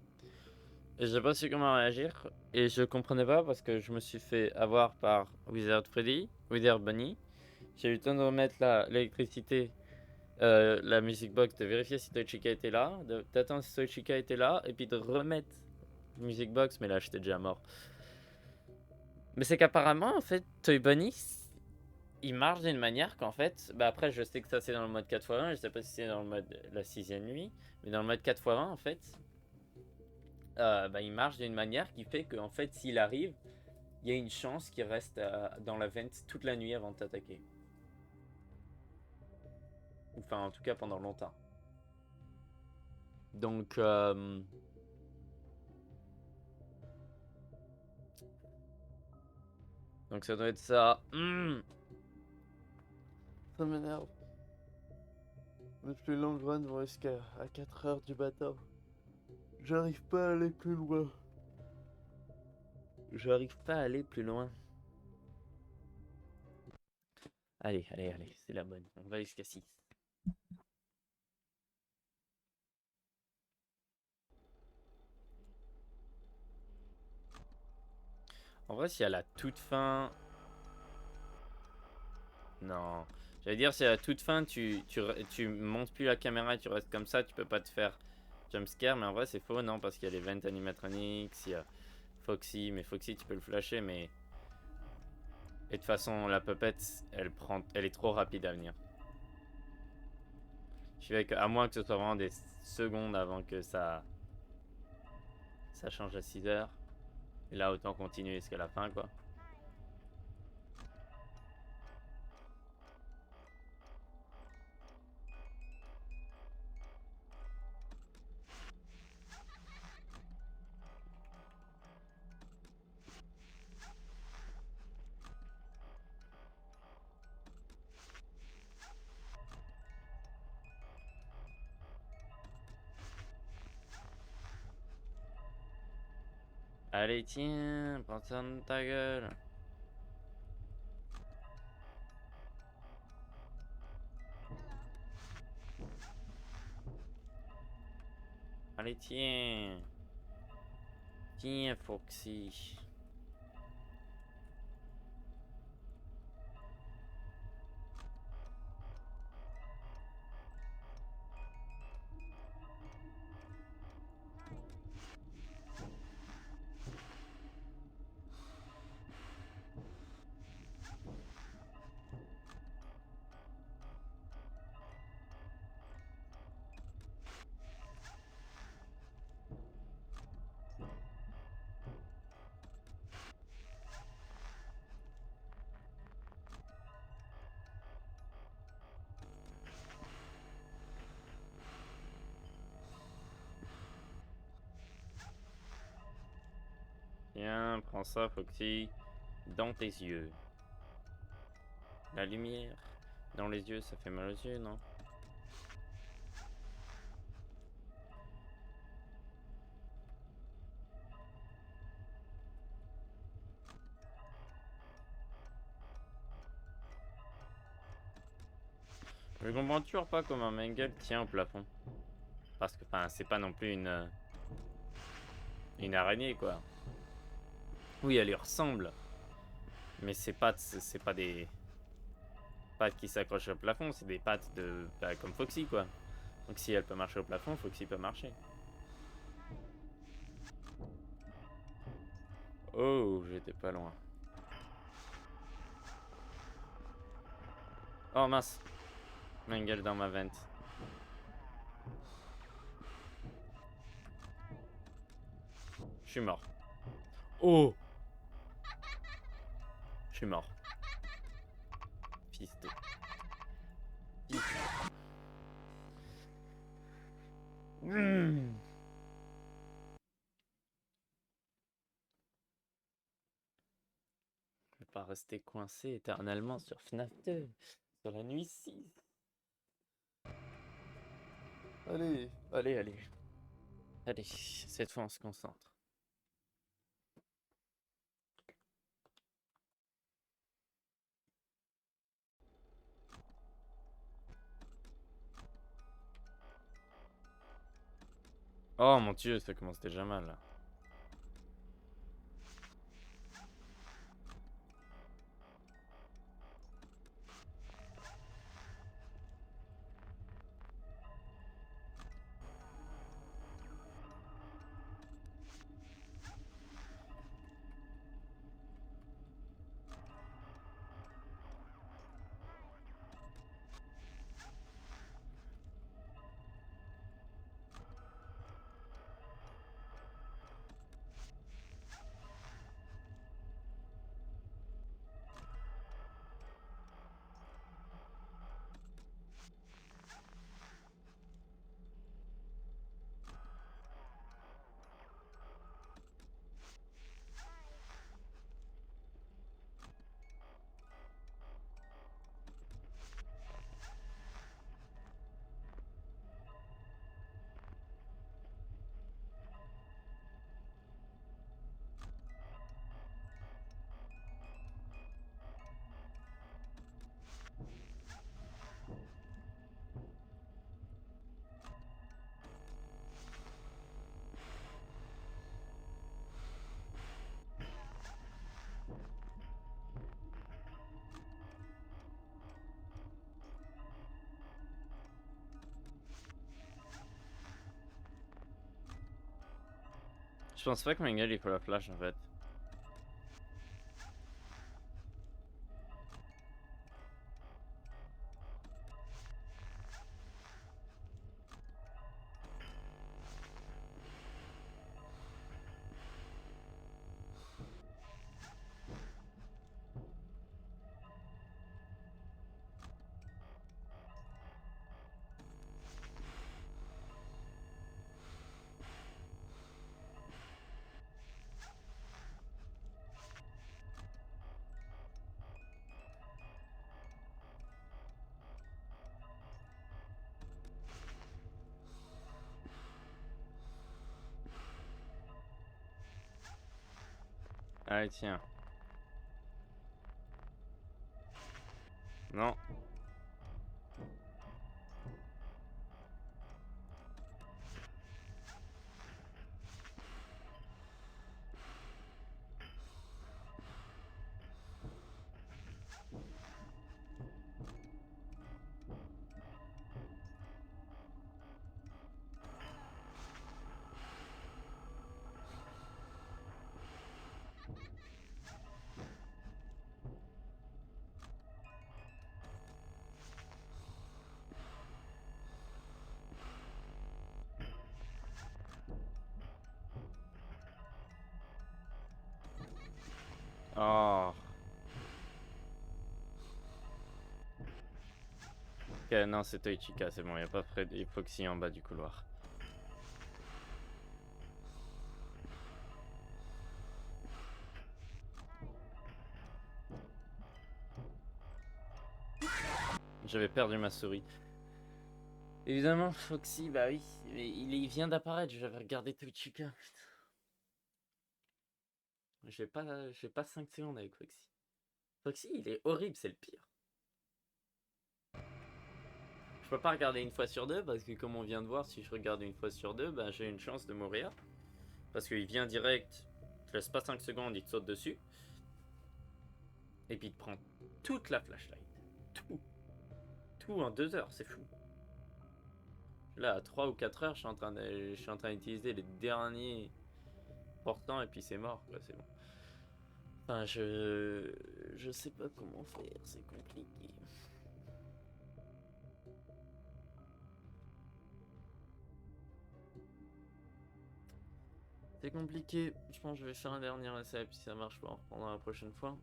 Et j'ai pas su comment réagir. Et je comprenais pas parce que je me suis fait avoir par Wizard Freddy, Wizard Bunny. J'ai eu le temps de remettre l'électricité, la music box, de vérifier si Toy Chica était là, d'attendre si Toy Chica était là, et puis de remettre music box, mais là j'étais déjà mort. Mais c'est qu'apparemment, en fait, Toy Bunny, il marche d'une manière qu'en fait, bah après je sais que ça c'est dans le mode 4x1, je sais pas si c'est dans le mode la 6ème nuit, mais dans le mode 4x1 en fait, bah, il marche d'une manière qui fait qu'en fait s'il arrive, il y a une chance qu'il reste dans la vente toute la nuit avant de t'attaquer. Enfin en tout cas pendant longtemps. Donc donc ça doit être ça. Ça m'énerve. Les plus longues runs vont jusqu'à 4h du matin. J'arrive pas à aller plus loin. J'arrive pas à aller plus loin. Allez, c'est la bonne. On va jusqu'à 6. En vrai, si à la toute fin... Non. J'allais dire, si à la toute fin, tu montes plus la caméra et tu restes comme ça, tu peux pas te faire jumpscare. Mais en vrai, c'est faux, non, parce qu'il y a les vent animatronics, il y a Foxy. Mais Foxy, tu peux le flasher, mais... Et de toute façon, la puppet, elle est trop rapide à venir. Je fais que, à moins que ce soit vraiment des secondes avant que ça change à 6 heures. Et là, autant continuer jusqu'à la fin, quoi. Allez, tiens, prends ça dans ta gueule. Allez, tiens. Tiens, Foxy. Tiens, prends ça, Foxy. Dans tes yeux. La lumière. Dans les yeux, ça fait mal aux yeux, non? Je comprends toujours pas comment Mengele tient au plafond. Parce que, enfin, c'est pas non plus une araignée, quoi. Oui, elle lui ressemble. Mais ses pattes, c'est pas des pattes qui s'accrochent au plafond, c'est des pattes de, bah, comme Foxy, quoi. Donc si elle peut marcher au plafond, Foxy peut marcher. Oh, j'étais pas loin. Oh mince. Mengele dans ma vente. Je suis mort. Oh, je suis mort. Fils de... Mmh. Je vais pas rester coincé éternellement sur FNAF 2. Sur la nuit 6. Allez, allez, allez. Allez, cette fois on se concentre. Oh mon dieu, ça commence déjà mal là. Je pense pas que Mengele il faut la flash en fait. Allez, tiens. Non. Oh. Ok, non, c'est Toichika, c'est bon, il n'y a pas Fred et Foxy en bas du couloir. J'avais perdu ma souris. Évidemment, Foxy, bah oui, il vient d'apparaître, j'avais regardé Toichika. J'ai pas 5 secondes avec Foxy. Foxy, il est horrible, c'est le pire. Je peux pas regarder une fois sur deux parce que comme on vient de voir, si je regarde une fois sur deux, bah, j'ai une chance de mourir. Parce qu'il vient direct, je laisse pas 5 secondes, il te saute dessus. Et puis il te prend toute la flashlight. Tout. Tout en 2 heures, c'est fou. Là, à 3 ou 4 heures, je suis en train d'utiliser les derniers portants et puis c'est mort, quoi, c'est bon. Enfin, je sais pas comment faire, c'est compliqué. C'est compliqué, je pense que je vais faire un dernier essai, puis si ça marche pas, on reprendra la prochaine fois.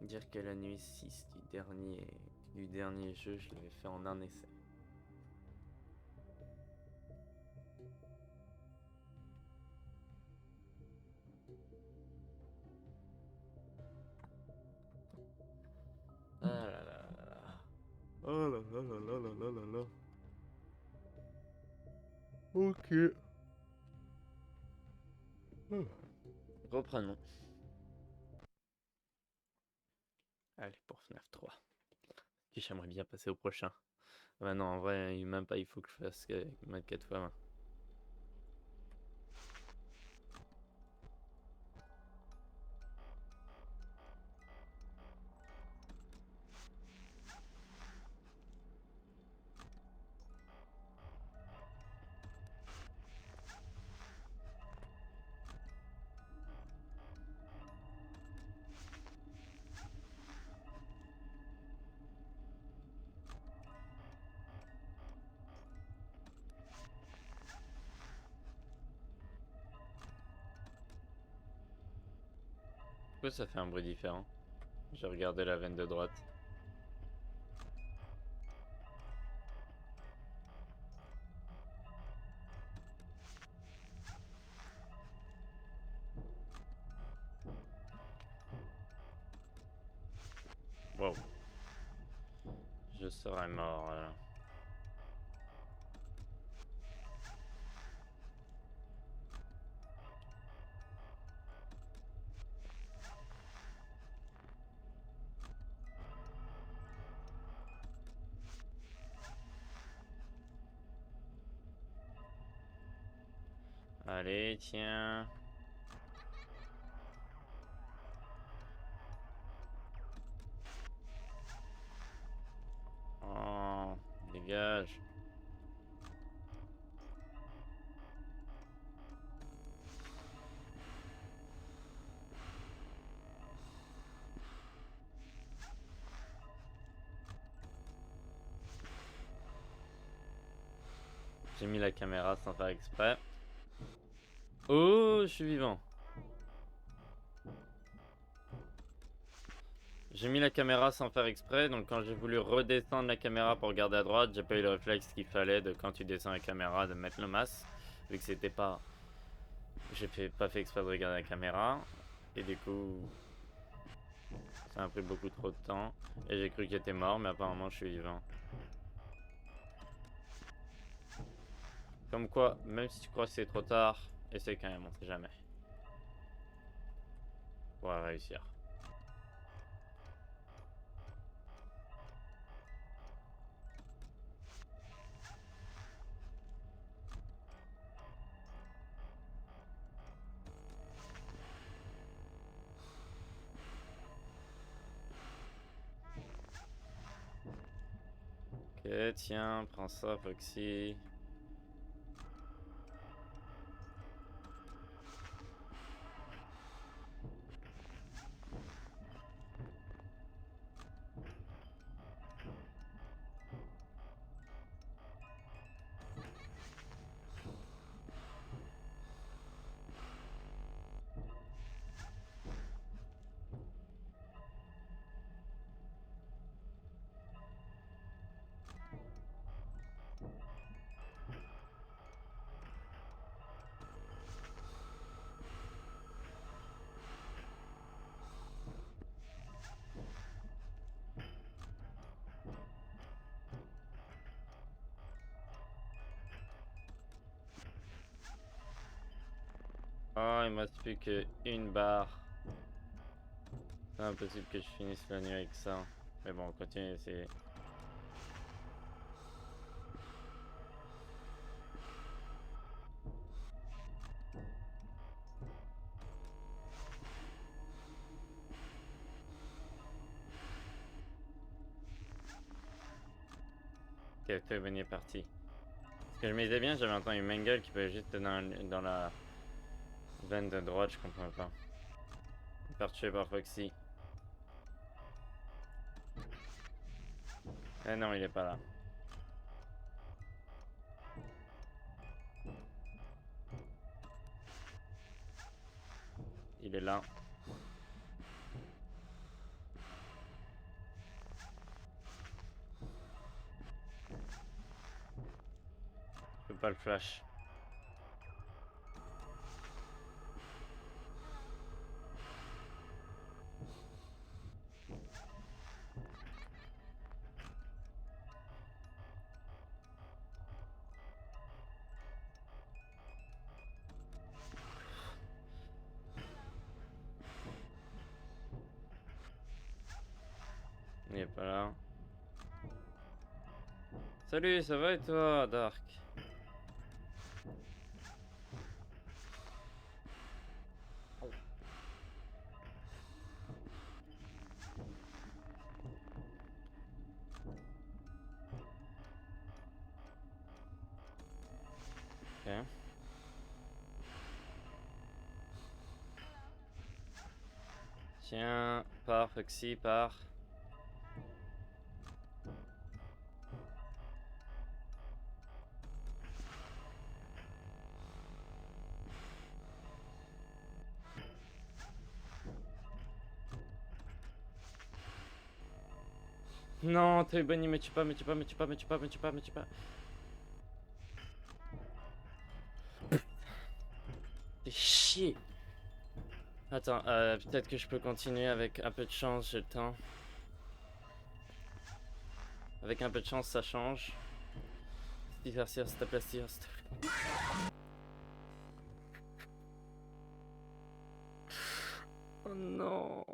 Dire que la nuit 6 du dernier jeu, je l'avais fait en un essai. Ah là là là là. Oh là là là là là là là. Ok. Reprenons. Allez, pour FNAF 3. Puis j'aimerais bien passer au prochain. Bah non, en vrai, même pas, il faut que je fasse 4 fois 20. Pourquoi ça fait un bruit différent? J'ai regardé la veine de droite. Wow. Je serais mort là. Allez, tiens. Oh, dégage. J'ai mis la caméra sans faire exprès. Oh, je suis vivant. J'ai mis la caméra sans faire exprès, donc quand j'ai voulu redescendre la caméra pour regarder à droite, j'ai pas eu le réflexe qu'il fallait de quand tu descends la caméra de mettre le masque, vu que c'était pas... J'ai pas fait exprès de regarder la caméra, et du coup... Ça m'a pris beaucoup trop de temps, et j'ai cru qu'il était mort, mais apparemment je suis vivant. Comme quoi, même si tu crois que c'est trop tard, Essaye quand même, on sait jamais. On va réussir. Ok, tiens, prends ça, Foxy. Oh, il me reste plus qu'une barre. C'est impossible que je finisse la nuit avec ça. Mais bon, on continue d'essayer. Ok, Toy Bunny est parti. Ce que je me disais bien, j'avais entendu Mangle qui peut juste dans la veine de droite, je comprends pas. Perturbé par Foxy. Eh non, il est pas là. Il est là. Je peux pas le flash. Il est pas là. Salut, ça va et toi, Dark? Ok. Tiens, pars, Foxy, pars. Non, Toy Bunny, me tue pas, me tue pas, me tue pas, me tue pas, me tue pas, me tue pas. Fais chier. Attends, peut-être que je peux continuer avec un peu de chance, j'ai le temps. Avec un peu de chance, ça change. Divertir, s'il te plaît, s'il te plaît. Oh non.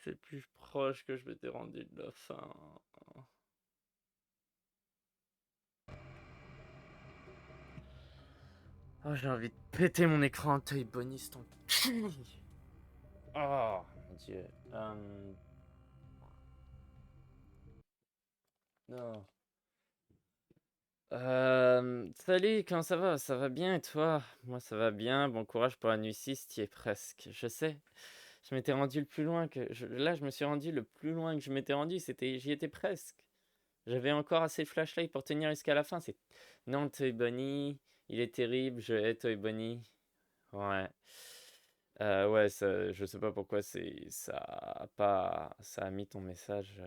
C'est plus proche que je m'étais rendu de la fin. Oh, j'ai envie de péter mon écran, Toy Bunny, c'est ton cul. Oh, mon dieu. Non. Salut, comment ça va? Ça va bien et toi? Moi ça va bien, bon courage pour la nuit 6, t'y es presque. Je sais, je m'étais rendu le plus loin Là, je me suis rendu le plus loin que je m'étais rendu, j'y étais presque. J'avais encore assez de flashlight pour tenir jusqu'à la fin, c'est... Non, Toy Bunny, il est terrible, je hais Toy Bunny. Ouais. Ouais, je sais pas pourquoi ça a pas... Ça a mis ton message...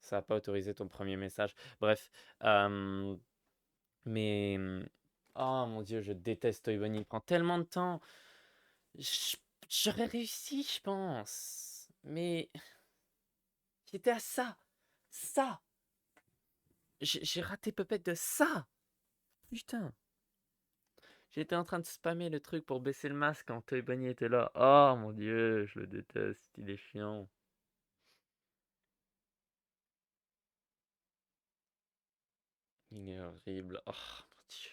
Ça a pas autorisé ton premier message. Bref. Euh... Mais... Oh mon dieu, je déteste Toy Bunny. Il prend tellement de temps. J- J'aurais réussi, je pense. Mais j'étais à ça. Ça. J'ai raté peut-être de ça. Putain. J'étais en train de spammer le truc pour baisser le masque quand Toy Bunny était là. Oh mon dieu, je le déteste, il est chiant. Il est horrible. Oh mon dieu.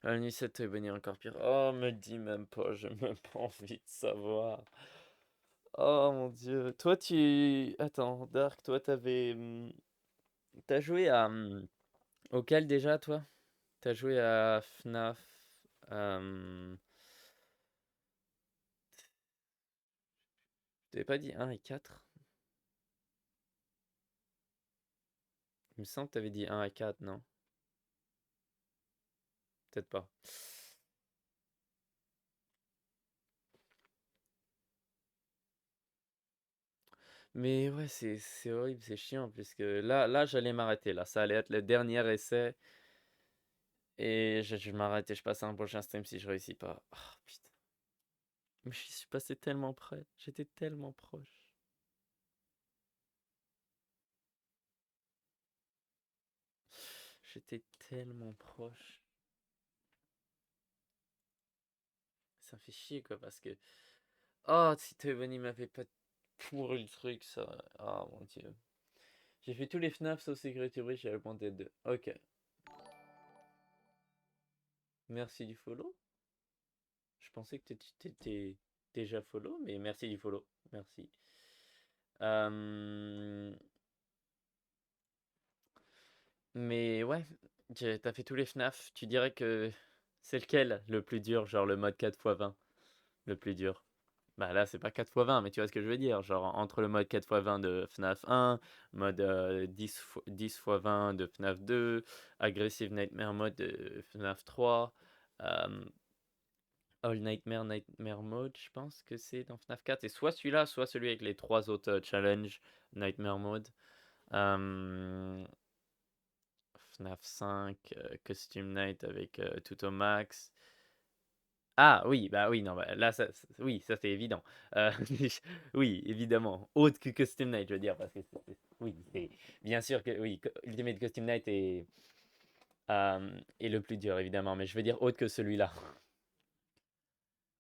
La nuit 7 Toy Bunny est encore pire. Oh, me dis même pas, j'ai même pas envie de savoir. Oh mon dieu. Toi, tu. Attends, Dark, toi, t'as joué à. Auquel déjà, toi? T'as joué à FNAF. euh, T'avais pas dit un et 4? Il me semble que t'avais dit un et 4, non? Peut-être pas. Mais ouais, c'est horrible, c'est chiant, puisque là j'allais m'arrêter. Là, ça allait être le dernier essai. Et je m'arrêtais, je passe à un prochain stream si je réussis pas. Oh putain. Mais je suis passé tellement près. J'étais tellement proche. J'étais tellement proche. Ça me fait chier quoi parce que. Oh, si Théophanie m'avait pas pourri le truc, ça. Oh mon dieu. J'ai fait tous les FNAF sauf Security Breach, j'avais pointé 2. Ok. Merci du follow. Je pensais que t'étais déjà follow, mais merci du follow. Merci. Euh, Mais ouais, t'as fait tous les FNAF. Tu dirais que c'est lequel le plus dur? Genre le mode 4x20, le plus dur. Bah là, c'est pas 4x20, mais tu vois ce que je veux dire. Genre entre le mode 4x20 de FNAF 1, mode 10x20 de FNAF 2, Aggressive Nightmare Mode de FNAF 3, euh, All Nightmare Mode, je pense que c'est dans FNAF 4. Et soit celui-là, soit celui avec les trois autres challenges Nightmare Mode. Euh, FNAF 5, Costume Night avec tout au max. Ah oui, bah oui, non, bah, là, oui, ça c'est évident. Euh, oui, évidemment. Autre que Costume Night, je veux dire, parce que oui, c'est bien sûr que oui, Ultimate Costume Night est le plus dur, évidemment, mais je veux dire autre que celui-là.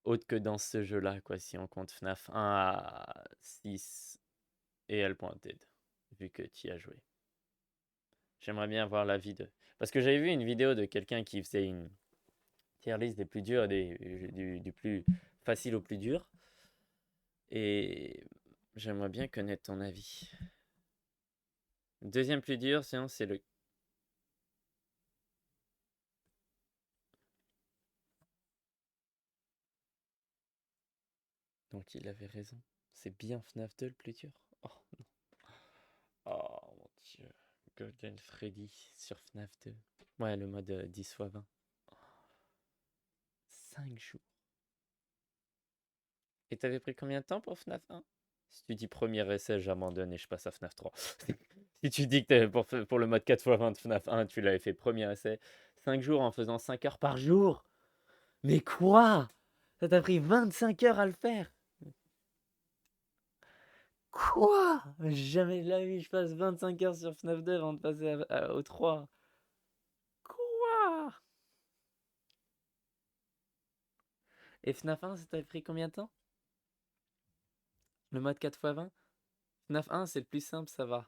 Autre que dans ce jeu-là, quoi, si on compte FNAF 1 à 6 et L.Ted, vu que tu y as joué. J'aimerais bien voir l'avis de. Parce que j'avais vu une vidéo de quelqu'un qui faisait une tier list des plus durs et du plus facile au plus dur. Et j'aimerais bien connaître ton avis. Le deuxième plus dur, sinon, c'est le. Donc il avait raison. C'est bien FNAF 2 le plus dur. Oh non. Oh mon dieu. Golden Freddy sur FNAF 2. Ouais, le mode 10x20. 5 jours. Et t'avais pris combien de temps pour FNAF 1? Si tu dis premier essai, j'abandonne et je passe à FNAF 3. Si tu dis que pour le mode 4x20 de FNAF 1, tu l'avais fait premier essai, 5 jours en faisant 5 heures par jour. Mais quoi? Ça t'a pris 25 heures à le faire? Quoi? Jamais de la vie je passe 25 heures sur FNAF 2 avant de passer au 3. Quoi? Et FNAF 1, ça t'a pris combien de temps? Le mode 4x20? FNAF 1, c'est le plus simple, ça va.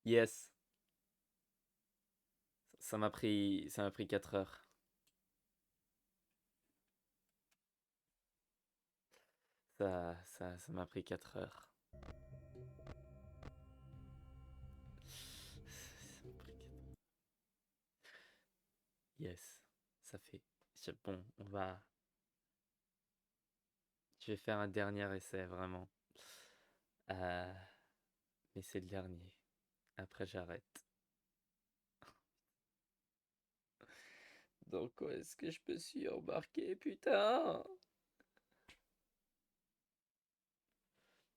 Yes. Ça m'a pris 4 heures. Ça m'a pris 4 heures. Yes. Ça fait. Bon, Je vais faire un dernier essai, vraiment. Euh, Mais c'est le dernier. Après, j'arrête. Donc, où est-ce que je me suis embarqué, putain?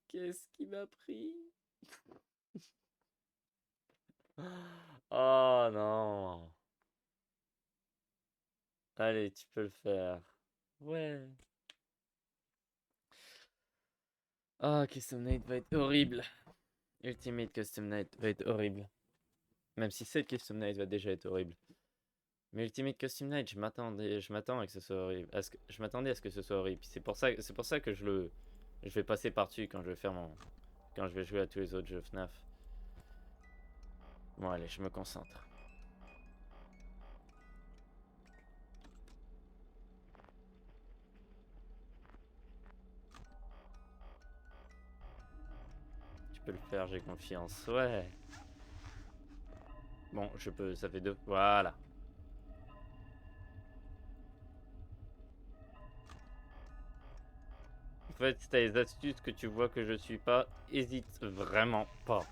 Qu'est-ce qui m'a pris? Oh non. Allez, tu peux le faire. Ouais. Ah, Custom Night va être horrible. Ultimate Custom Night va être horrible. Même si cette Custom Night va déjà être horrible. Mais Ultimate Custom Night, je m'attends à que ce soit horrible. Je m'attendais à ce que ce soit horrible. C'est pour ça que je vais passer par-dessus quand je vais quand je vais jouer à tous les autres jeux FNAF. Bon, allez, je me concentre. Tu peux le faire, j'ai confiance. Ouais. Bon, je peux, ça fait deux. Voilà. En fait, si t'as les astuces que tu vois que je suis pas, hésite vraiment pas.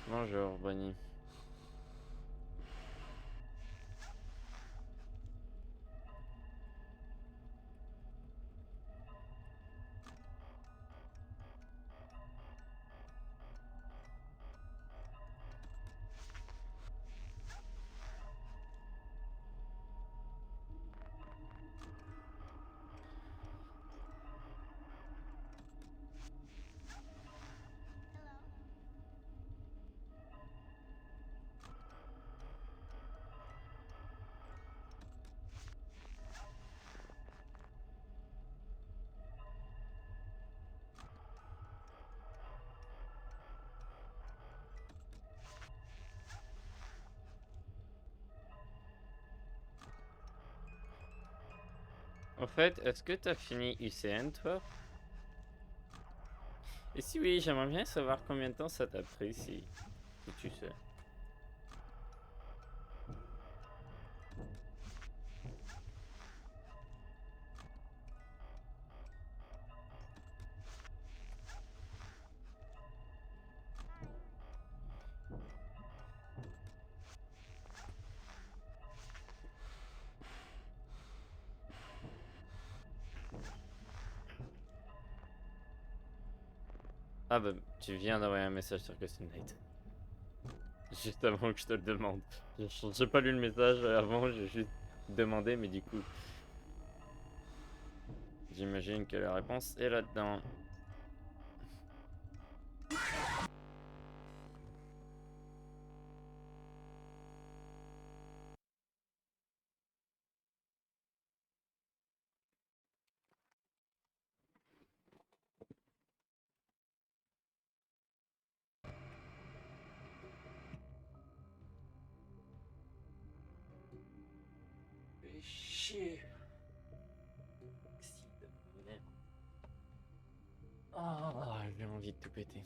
Bonjour, Bonnie. En fait, est-ce que t'as fini UCN, toi? Et si oui, j'aimerais bien savoir combien de temps ça t'a pris, si tu sais. Ah bah, tu viens d'envoyer un message sur Custom Night. Juste avant que je te le demande. J'ai pas lu le message avant, j'ai juste demandé, mais du coup, j'imagine que la réponse est là-dedans. Fais chier. Acide de merde. Ah, j'ai envie de tout péter.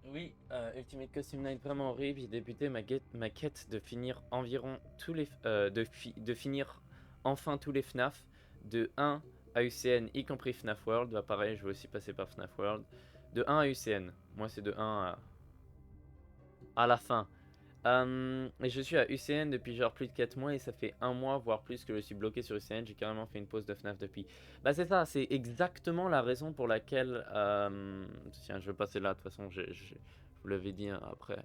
Oui, Ultimate Costume Night vraiment horrible. J'ai débuté ma quête de finir environ tous les de finir enfin tous les FNAF de 1 à UCN, y compris FNAF World. Bah pareil, je vais aussi passer par FNAF World. De 1 à UCN. Moi c'est de 1 à la fin. Et je suis à UCN depuis genre plus de 4 mois et ça fait un mois voire plus que je suis bloqué sur UCN. J'ai carrément fait une pause de FNAF depuis. Bah c'est ça, c'est exactement la raison pour laquelle... Tiens, je vais passer là, de toute façon, je vous l'avais dit hein, après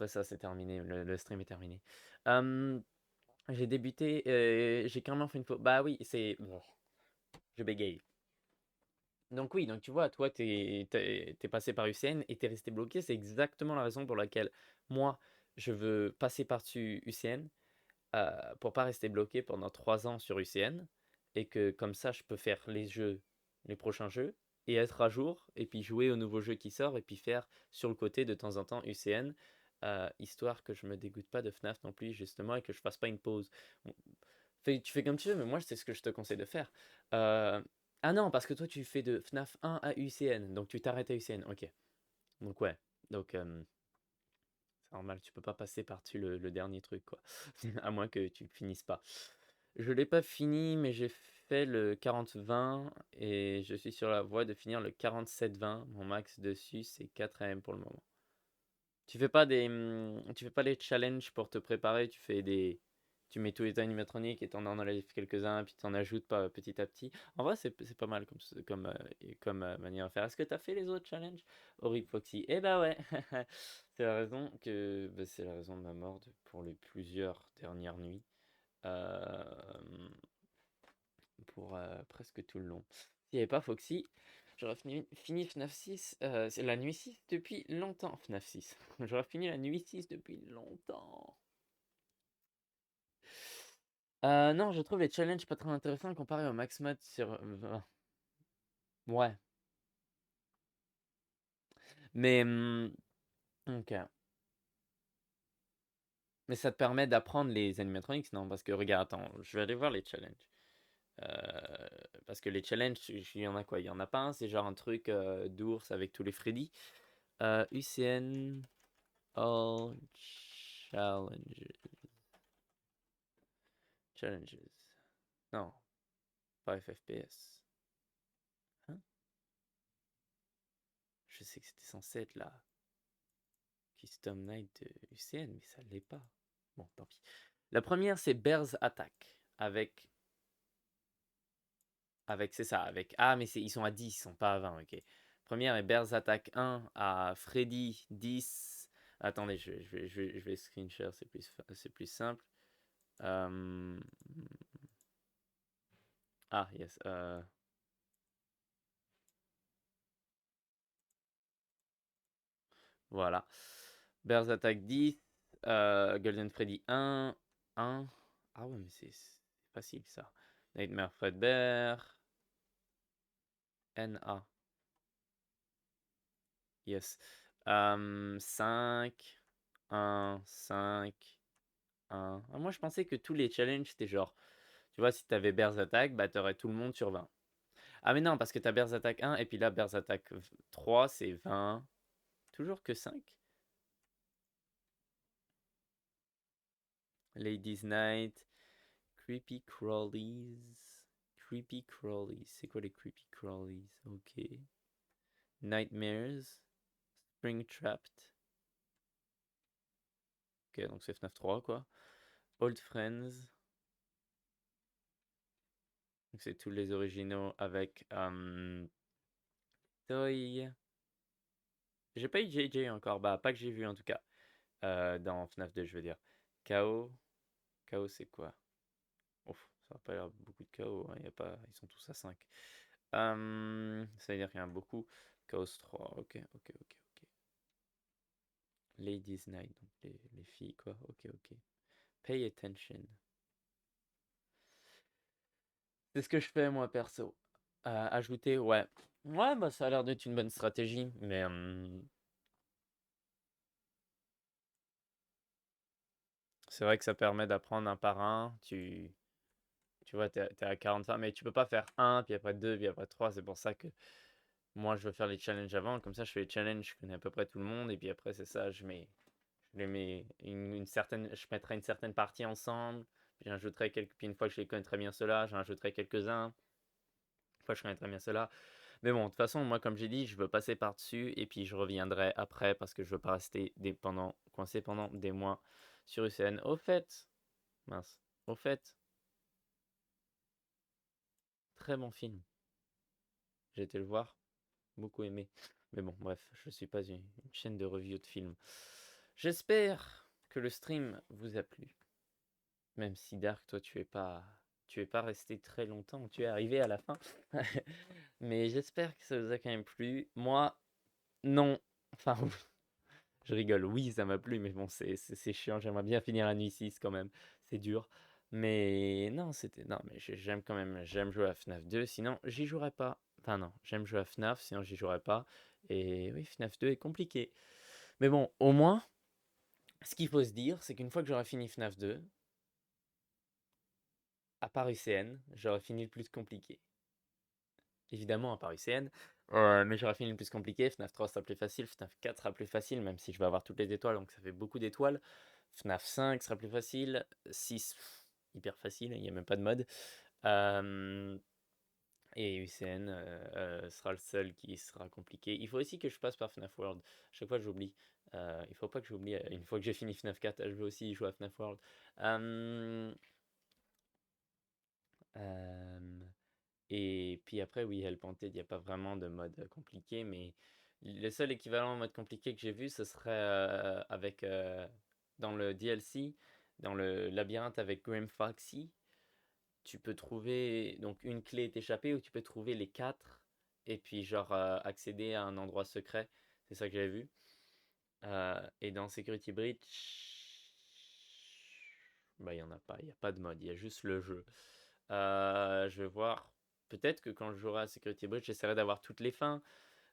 ça c'est terminé, le stream est terminé. J'ai débuté, j'ai carrément fait une pause... Bah oui, c'est... Bon, je bégaye. Donc oui, donc tu vois, toi t'es passé par UCN et t'es resté bloqué, c'est exactement la raison pour laquelle moi je veux passer par-dessus UCN pour pas rester bloqué pendant 3 ans sur UCN et que comme ça je peux faire les prochains jeux et être à jour et puis jouer au nouveau jeu qui sort et puis faire sur le côté de temps en temps UCN histoire que je me dégoûte pas de FNAF non plus justement et que je fasse pas une pause. Bon, tu fais comme tu veux mais moi c'est ce que je te conseille de faire. Euh, ah non parce que toi tu fais de FNAF 1 à UCN donc tu t'arrêtes à UCN, ok. Donc ouais, donc c'est normal, tu peux pas passer par-dessus le dernier truc, quoi. À moins que tu le finisses pas. Je l'ai pas fini, mais j'ai fait le 40-20 et je suis sur la voie de finir le 47-20. Mon max dessus, c'est 4 AM pour le moment. Tu fais pas tu fais pas les challenges pour te préparer, tu mets tous les animatroniques et t'en enlèves quelques-uns, puis t'en ajoutes pas petit à petit. En vrai, c'est pas mal comme manière à faire. Est-ce que t'as fait les autres challenges? Horrible Foxy. Eh bah ouais, c'est la raison de ma mort pour les plusieurs dernières nuits. Euh, pour presque tout le long. S'il n'y avait pas Foxy, j'aurais fini FNAF 6, c'est la nuit 6 depuis longtemps. FNAF 6. J'aurais fini la nuit 6 depuis longtemps. Non, je trouve les challenges pas très intéressants comparé au max mode sur. Ouais. Mais. Ok. Mais ça te permet d'apprendre les animatronics, non? Parce que regarde, attends, je vais aller voir les challenges. Euh, Parce que les challenges, il y en a quoi? Il y en a pas un, c'est genre un truc d'ours avec tous les Freddy. UCN All Challenges. Non, pas FFPS. Hein? Je sais que c'était censé être la Custom Night de UCN, mais ça l'est pas. Bon, tant pis. La première, c'est Bears Attack. C'est ça, avec. Ah, mais ils sont à 10, ils sont pas à 20, ok. Première est Bears Attack 1 à Freddy 10. Attendez, je vais screenshot, c'est plus simple. Ah, yes. Voilà. Bears Attack 10. Golden Freddy 1. 1. Ah ouais, mais c'est facile ça. Nightmare Fredbear. NA. Yes. 5. 1. 5. 1. Ah, moi, je pensais que tous les challenges, c'était genre. Tu vois, si t'avais Bears Attack, bah t'aurais tout le monde sur 20. Ah, mais non, parce que t'as Bears Attack 1 et puis là, Bears Attack 3, c'est 20. Toujours que 5. Ladies Night. Creepy Crawlies. Creepy Crawlies. C'est quoi les Creepy Crawlies? Ok. Nightmares. Spring Trapped. Ok, donc c'est FNAF 3 quoi. Old Friends. Donc c'est tous les originaux avec Toy. J'ai pas eu JJ encore, bah pas que j'ai vu en tout cas. Dans FNAF 2 je veux dire. KO. KO c'est quoi? Ouf, ça va pas l'air beaucoup de KO, hein, y a pas... ils sont tous à 5. Ça veut dire qu'il y en a beaucoup. Chaos 3, ok, ok, ok, ok. Ladies Night, donc les filles, quoi. Ok, ok. Pay attention. C'est ce que je fais, moi, perso. Ajouter, ouais. Ouais, bah ça a l'air d'être une bonne stratégie, mais c'est vrai que ça permet d'apprendre un par un. Tu vois, t'es à 45, mais tu peux pas faire un, puis après 2, puis après 3. C'est pour ça que moi, je veux faire les challenges avant. Comme ça, je fais les challenges, je connais à peu près tout le monde, et puis après, c'est ça, je les mets une certaine, je mettrai une certaine partie ensemble, puis j'ajouterai quelques, puis une fois que je les connais très bien ceux-là, j'en ajouterai quelques-uns, une fois que je connais très bien ceux-là. Mais bon, de toute façon, moi, comme j'ai dit, je veux passer par-dessus, et puis je reviendrai après, parce que je veux pas rester coincé pendant des mois sur UCN. Mince, au fait, très bon film. J'ai été le voir, beaucoup aimé. Mais bon, bref, je suis pas une chaîne de review de films. J'espère que le stream vous a plu. Même si Dark, toi, tu es pas resté très longtemps, tu es arrivé à la fin. Mais j'espère que ça vous a quand même plu. Moi, non. Enfin, je rigole. Oui, ça m'a plu, mais bon, c'est chiant. J'aimerais bien finir la nuit 6 quand même. C'est dur. Mais non, non, mais j'aime quand même. J'aime jouer à FNAF 2. Sinon, j'y jouerais pas. Enfin, non, j'aime jouer à FNAF. Sinon, j'y jouerais pas. Et oui, FNAF 2 est compliqué. Mais bon, au moins, ce qu'il faut se dire, c'est qu'une fois que j'aurai fini FNAF 2, à part UCN, j'aurais fini le plus compliqué. Évidemment, à part UCN, mais j'aurais fini le plus compliqué. FNAF 3 sera plus facile, FNAF 4 sera plus facile, même si je vais avoir toutes les étoiles, donc ça fait beaucoup d'étoiles. FNAF 5 sera plus facile, 6, hyper facile, il n'y a même pas de mode. Euh, et UCN sera le seul qui sera compliqué. Il faut aussi que je passe par FNAF World. Chaque fois, j'oublie. Il faut pas que j'oublie. Une fois que j'ai fini FNAF 4, je veux aussi jouer à FNAF World. Euh, euh, et puis après, oui, Helpanted, il n'y a pas vraiment de mode compliqué, mais le seul équivalent en mode compliqué que j'ai vu, ce serait avec dans le DLC, dans le labyrinthe avec Grim Foxy, tu peux trouver donc une clé est échappée où tu peux trouver les quatre et puis genre accéder à un endroit secret. C'est ça que j'avais vu. Et dans Security Breach, bah il y en a pas, il y a pas de mode, il y a juste le jeu. Je vais voir. Peut-être que quand je jouerai à Security Breach, j'essaierai d'avoir toutes les fins.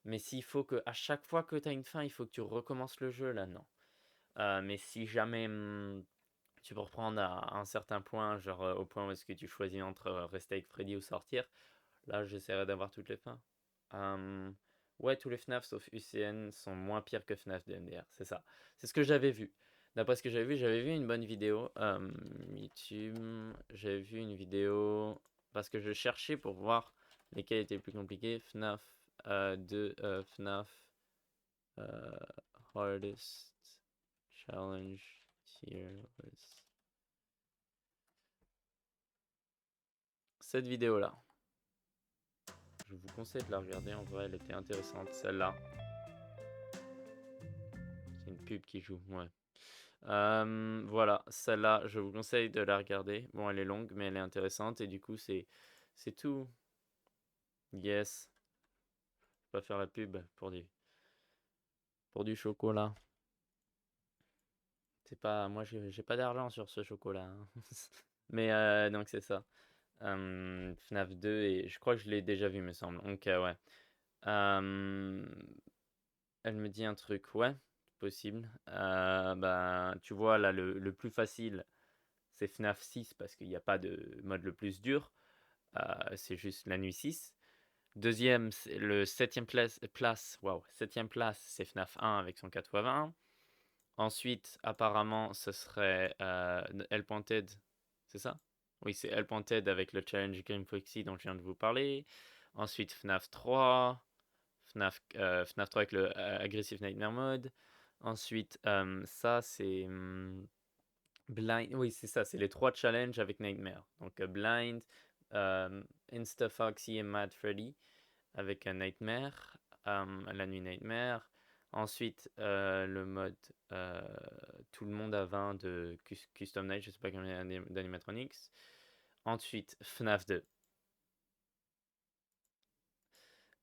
Mais s'il faut que à chaque fois que tu as une fin, il faut que tu recommences le jeu, là, non. Mais si jamais tu peux reprendre à un certain point, genre au point où est-ce que tu choisis entre rester avec Freddy ou sortir, là j'essaierai d'avoir toutes les fins. Euh, ouais, tous les FNAF sauf UCN sont moins pires que FNAF de MDR, c'est ça. C'est ce que j'avais vu. D'après ce que j'avais vu une bonne vidéo YouTube. J'avais vu une vidéo parce que je cherchais pour voir lesquels étaient les plus compliqués. FNAF 2, FNAF euh, Hardest Challenge Tier List. Cette vidéo-là, je vous conseille de la regarder, en vrai elle était intéressante, celle-là. C'est une pub qui joue, ouais. Voilà, celle-là, je vous conseille de la regarder. Bon, elle est longue, mais elle est intéressante, et du coup, c'est tout. Yes. Je vais pas faire la pub pour du chocolat. C'est pas, moi, j'ai pas d'argent sur ce chocolat, hein. Mais donc c'est ça. FNAF 2, et je crois que je l'ai déjà vu, me semble. Donc ouais. Euh, Elle me dit un truc, ouais, possible. Bah, tu vois, là, le plus facile, c'est FNAF 6 parce qu'il n'y a pas de mode le plus dur. C'est juste la nuit 6. Deuxième, c'est le septième waouh, septième place, c'est FNAF 1 avec son 4x20. Ensuite, apparemment, ce serait Helpanted, c'est ça? Oui, c'est Helpanted avec le challenge Game Foxy dont je viens de vous parler. Ensuite, FNAF 3. FNAF 3 avec le Aggressive Nightmare Mode. Ensuite, ça c'est Blind. Oui, c'est ça, c'est les trois challenges avec Nightmare. Donc Blind, Insta Foxy et Mad Freddy avec un Nightmare, la nuit Nightmare. Ensuite, le mode tout le monde à 20 de Custom Night, je sais pas combien d'animatronics. Ensuite, FNAF 2.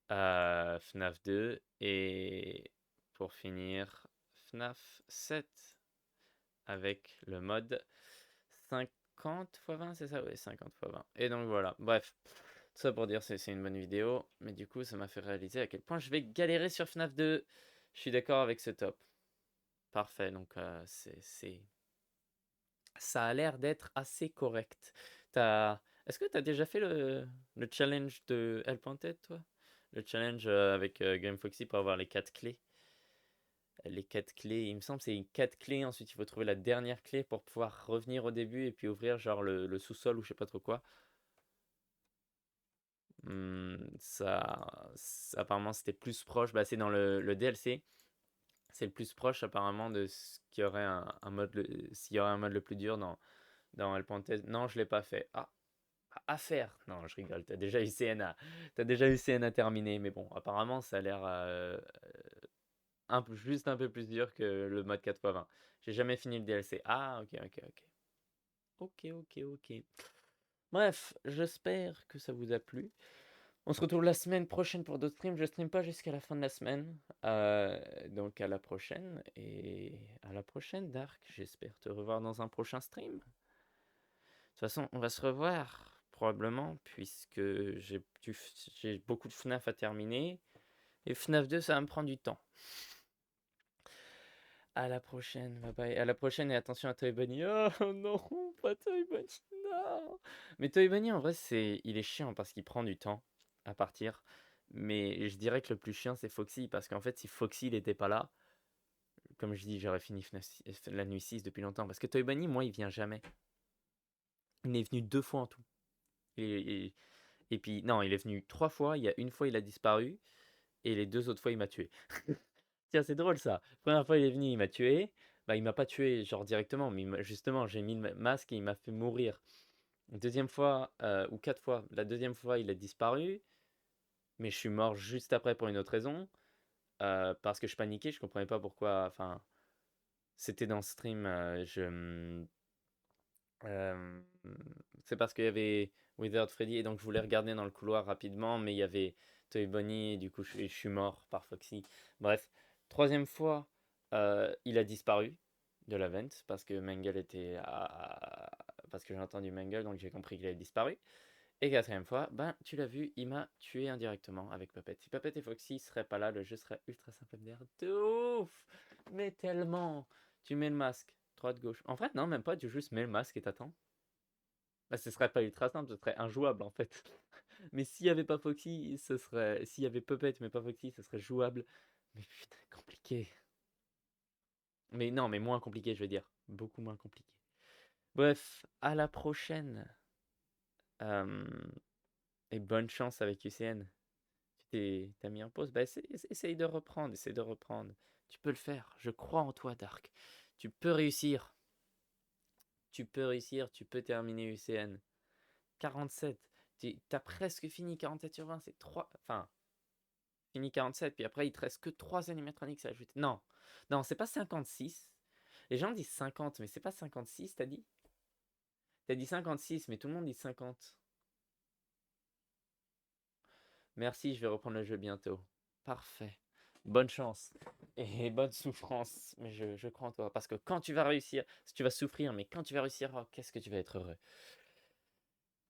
FNAF 2 et pour finir FNAF 7 avec le mode 50x20, c'est ça? Oui, 50x20. Et donc voilà, bref, tout ça pour dire c'est une bonne vidéo, mais du coup ça m'a fait réaliser à quel point je vais galérer sur FNAF 2. Je suis d'accord avec ce top. Parfait, donc ça a l'air d'être assez correct. Est-ce que tu as déjà fait le challenge de Helpanted, toi? Le challenge avec Game Foxy pour avoir les 4 clés. Les 4 clés, il me semble que c'est 4 clés, ensuite il faut trouver la dernière clé pour pouvoir revenir au début et puis ouvrir genre le sous-sol ou je sais pas trop quoi. Apparemment c'était plus proche, bah, c'est dans le DLC, c'est le plus proche apparemment de ce qu'il y aurait un mode, s'il y aurait un mode le plus dur dans Helpanted. Non, je l'ai pas fait. Ah, à faire. Non, je rigole. T'as déjà eu CNA terminé, mais bon, apparemment, ça a l'air juste un peu plus dur que le mode 4x20. J'ai jamais fini le DLC. Ah, ok, ok, ok. Ok, ok, ok. Bref, j'espère que ça vous a plu. On se retrouve la semaine prochaine pour d'autres streams. Je stream pas jusqu'à la fin de la semaine. Donc à la prochaine. Et à la prochaine, Dark. J'espère te revoir dans un prochain stream. De toute façon, on va se revoir probablement, puisque j'ai beaucoup de FNAF à terminer. Et FNAF 2, ça va me prendre du temps. À la prochaine, bye bye. À la prochaine et attention à Toy Bunny. Oh non, pas Toy Bunny, non. Mais Toy Bunny, en vrai, il est chiant parce qu'il prend du temps à partir. Mais je dirais que le plus chiant, c'est Foxy. Parce qu'en fait, si Foxy n'était pas là, comme je dis, j'aurais fini la nuit 6 depuis longtemps. Parce que Toy Bunny, moi, il vient jamais. Il est venu 2 fois en tout. Et, et puis, non, il est venu 3 fois. Il y a une fois, il a disparu. Et les 2 autres fois, il m'a tué. Tiens, c'est drôle ça. Première fois, il est venu, il m'a tué. Bah, il m'a pas tué, genre directement, mais justement, j'ai mis le masque et il m'a fait mourir. Deuxième fois, ou 4 fois. La deuxième fois, il a disparu. Mais je suis mort juste après pour une autre raison. Parce que je paniquais, je comprenais pas pourquoi. Enfin, c'était dans le stream. Euh, c'est parce qu'il y avait Withered Freddy et donc je voulais regarder dans le couloir rapidement, mais il y avait Toy Bonnie et du coup je suis mort par Foxy. Bref, troisième fois, il a disparu de la vente parce que Mangle était parce que j'ai entendu Mangle donc j'ai compris qu'il avait disparu. Et quatrième fois, ben tu l'as vu, il m'a tué indirectement avec Puppet. Si Puppet et Foxy seraient pas là, le jeu serait ultra simple MDR de ouf. Mais tellement. Tu mets le masque, droite, gauche. En vrai, non, même pas, tu juste mets le masque et t'attends. Bah, ce serait pas ultra simple, ce serait injouable en fait. Mais s'il y avait pas Foxy, ce serait. S'il y avait Puppet mais pas Foxy, ce serait jouable. Mais putain, compliqué. Mais non, mais moins compliqué, je veux dire. Beaucoup moins compliqué. Bref, à la prochaine. Euh, Et bonne chance avec UCN. T'as mis en pause. Bah, essaye de reprendre, essaye de reprendre. Tu peux le faire. Je crois en toi, Dark. Tu peux réussir. Tu peux réussir, tu peux terminer UCN. 47. T'as presque fini 47 sur 20. C'est 3. Enfin, fini 47. Puis après, il te reste que 3 animatroniques à ajouter. Non. Non, c'est pas 56. Les gens disent 50, mais c'est pas 56, t'as dit? T'as dit 56, mais tout le monde dit 50. Merci, je vais reprendre le jeu bientôt. Parfait. Bonne chance et bonne souffrance. Mais je crois en toi. Parce que quand tu vas réussir, tu vas souffrir, mais quand tu vas réussir, oh, qu'est-ce que tu vas être heureux.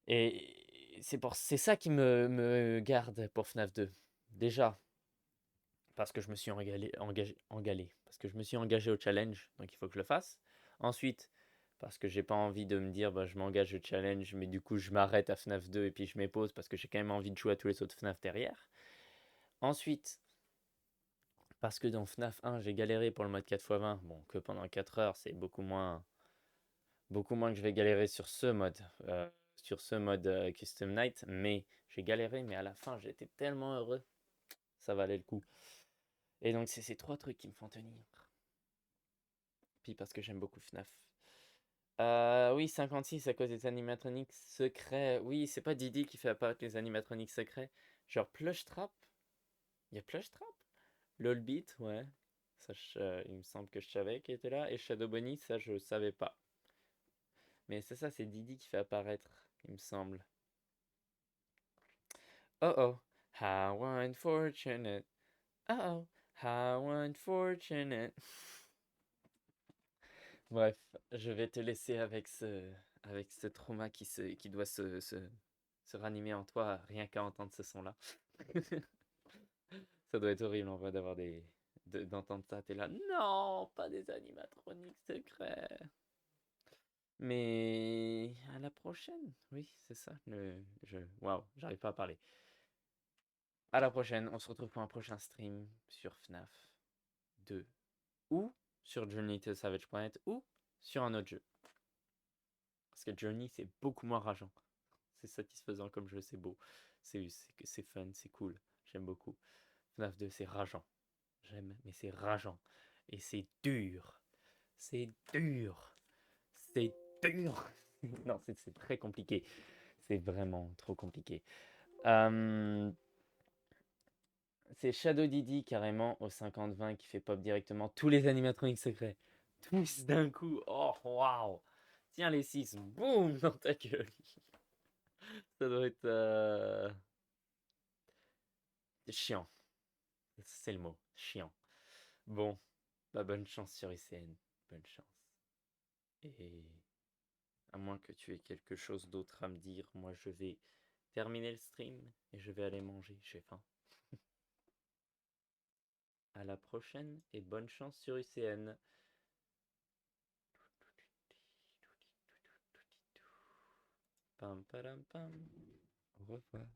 Et c'est ça qui me garde pour FNAF 2. Déjà, parce que je me suis parce que je me suis engagé au challenge, donc il faut que je le fasse. Ensuite, parce que j'ai pas envie de me dire, bah, je m'engage au challenge, mais du coup je m'arrête à FNAF 2 et puis je m'épose parce que j'ai quand même envie de jouer à tous les autres FNAF derrière. Ensuite, parce que dans FNAF 1, j'ai galéré pour le mode 4x20, bon, que pendant 4 heures, c'est beaucoup moins que je vais galérer sur ce mode Custom Night, mais j'ai galéré, mais à la fin, j'étais tellement heureux, ça valait le coup. Et donc, c'est ces 3 trucs qui me font tenir. Puis parce que j'aime beaucoup FNAF. Oui, 56 à cause des animatroniques secrets. Oui, c'est pas Didi qui fait apparaître les animatroniques secrets. Genre Plush Trap. Il y a Plush Trap? Lolbeat, ouais. Ça, il me semble que je savais qu'il était là. Et Shadow Bunny, ça, je savais pas. Mais c'est ça, c'est Didi qui fait apparaître, il me semble. Oh oh, how unfortunate. Oh oh, how unfortunate. Bref, je vais te laisser avec ce trauma qui doit se ranimer en toi rien qu'à entendre ce son-là. Ça doit être horrible en vrai d'entendre ça. T'es là, non, pas des animatroniques secrets. Mais à la prochaine, oui, c'est ça. Waouh, j'arrive pas à parler. À la prochaine, on se retrouve pour un prochain stream sur FNAF 2 ou sur Journey to Savage Planet ou sur un autre jeu. Parce que Journey, c'est beaucoup moins rageant. C'est satisfaisant comme jeu, c'est beau. C'est fun, c'est cool. J'aime beaucoup. FNAF 2, c'est rageant. J'aime, mais c'est rageant. Et c'est dur. C'est dur. C'est dur. Non, c'est très compliqué. C'est vraiment trop compliqué. C'est Shadow Didi carrément au 50-20 qui fait pop directement tous les animatroniques secrets. Tous d'un coup. Oh waouh. Tiens les 6, boum dans ta gueule. Ça doit être chiant. C'est le mot, chiant. Bon, bah bonne chance sur ICN. Bonne chance. Et à moins que tu aies quelque chose d'autre à me dire, moi je vais terminer le stream et je vais aller manger, j'ai faim. À la prochaine et bonne chance sur UCN. Pam, padam, pam. Au revoir.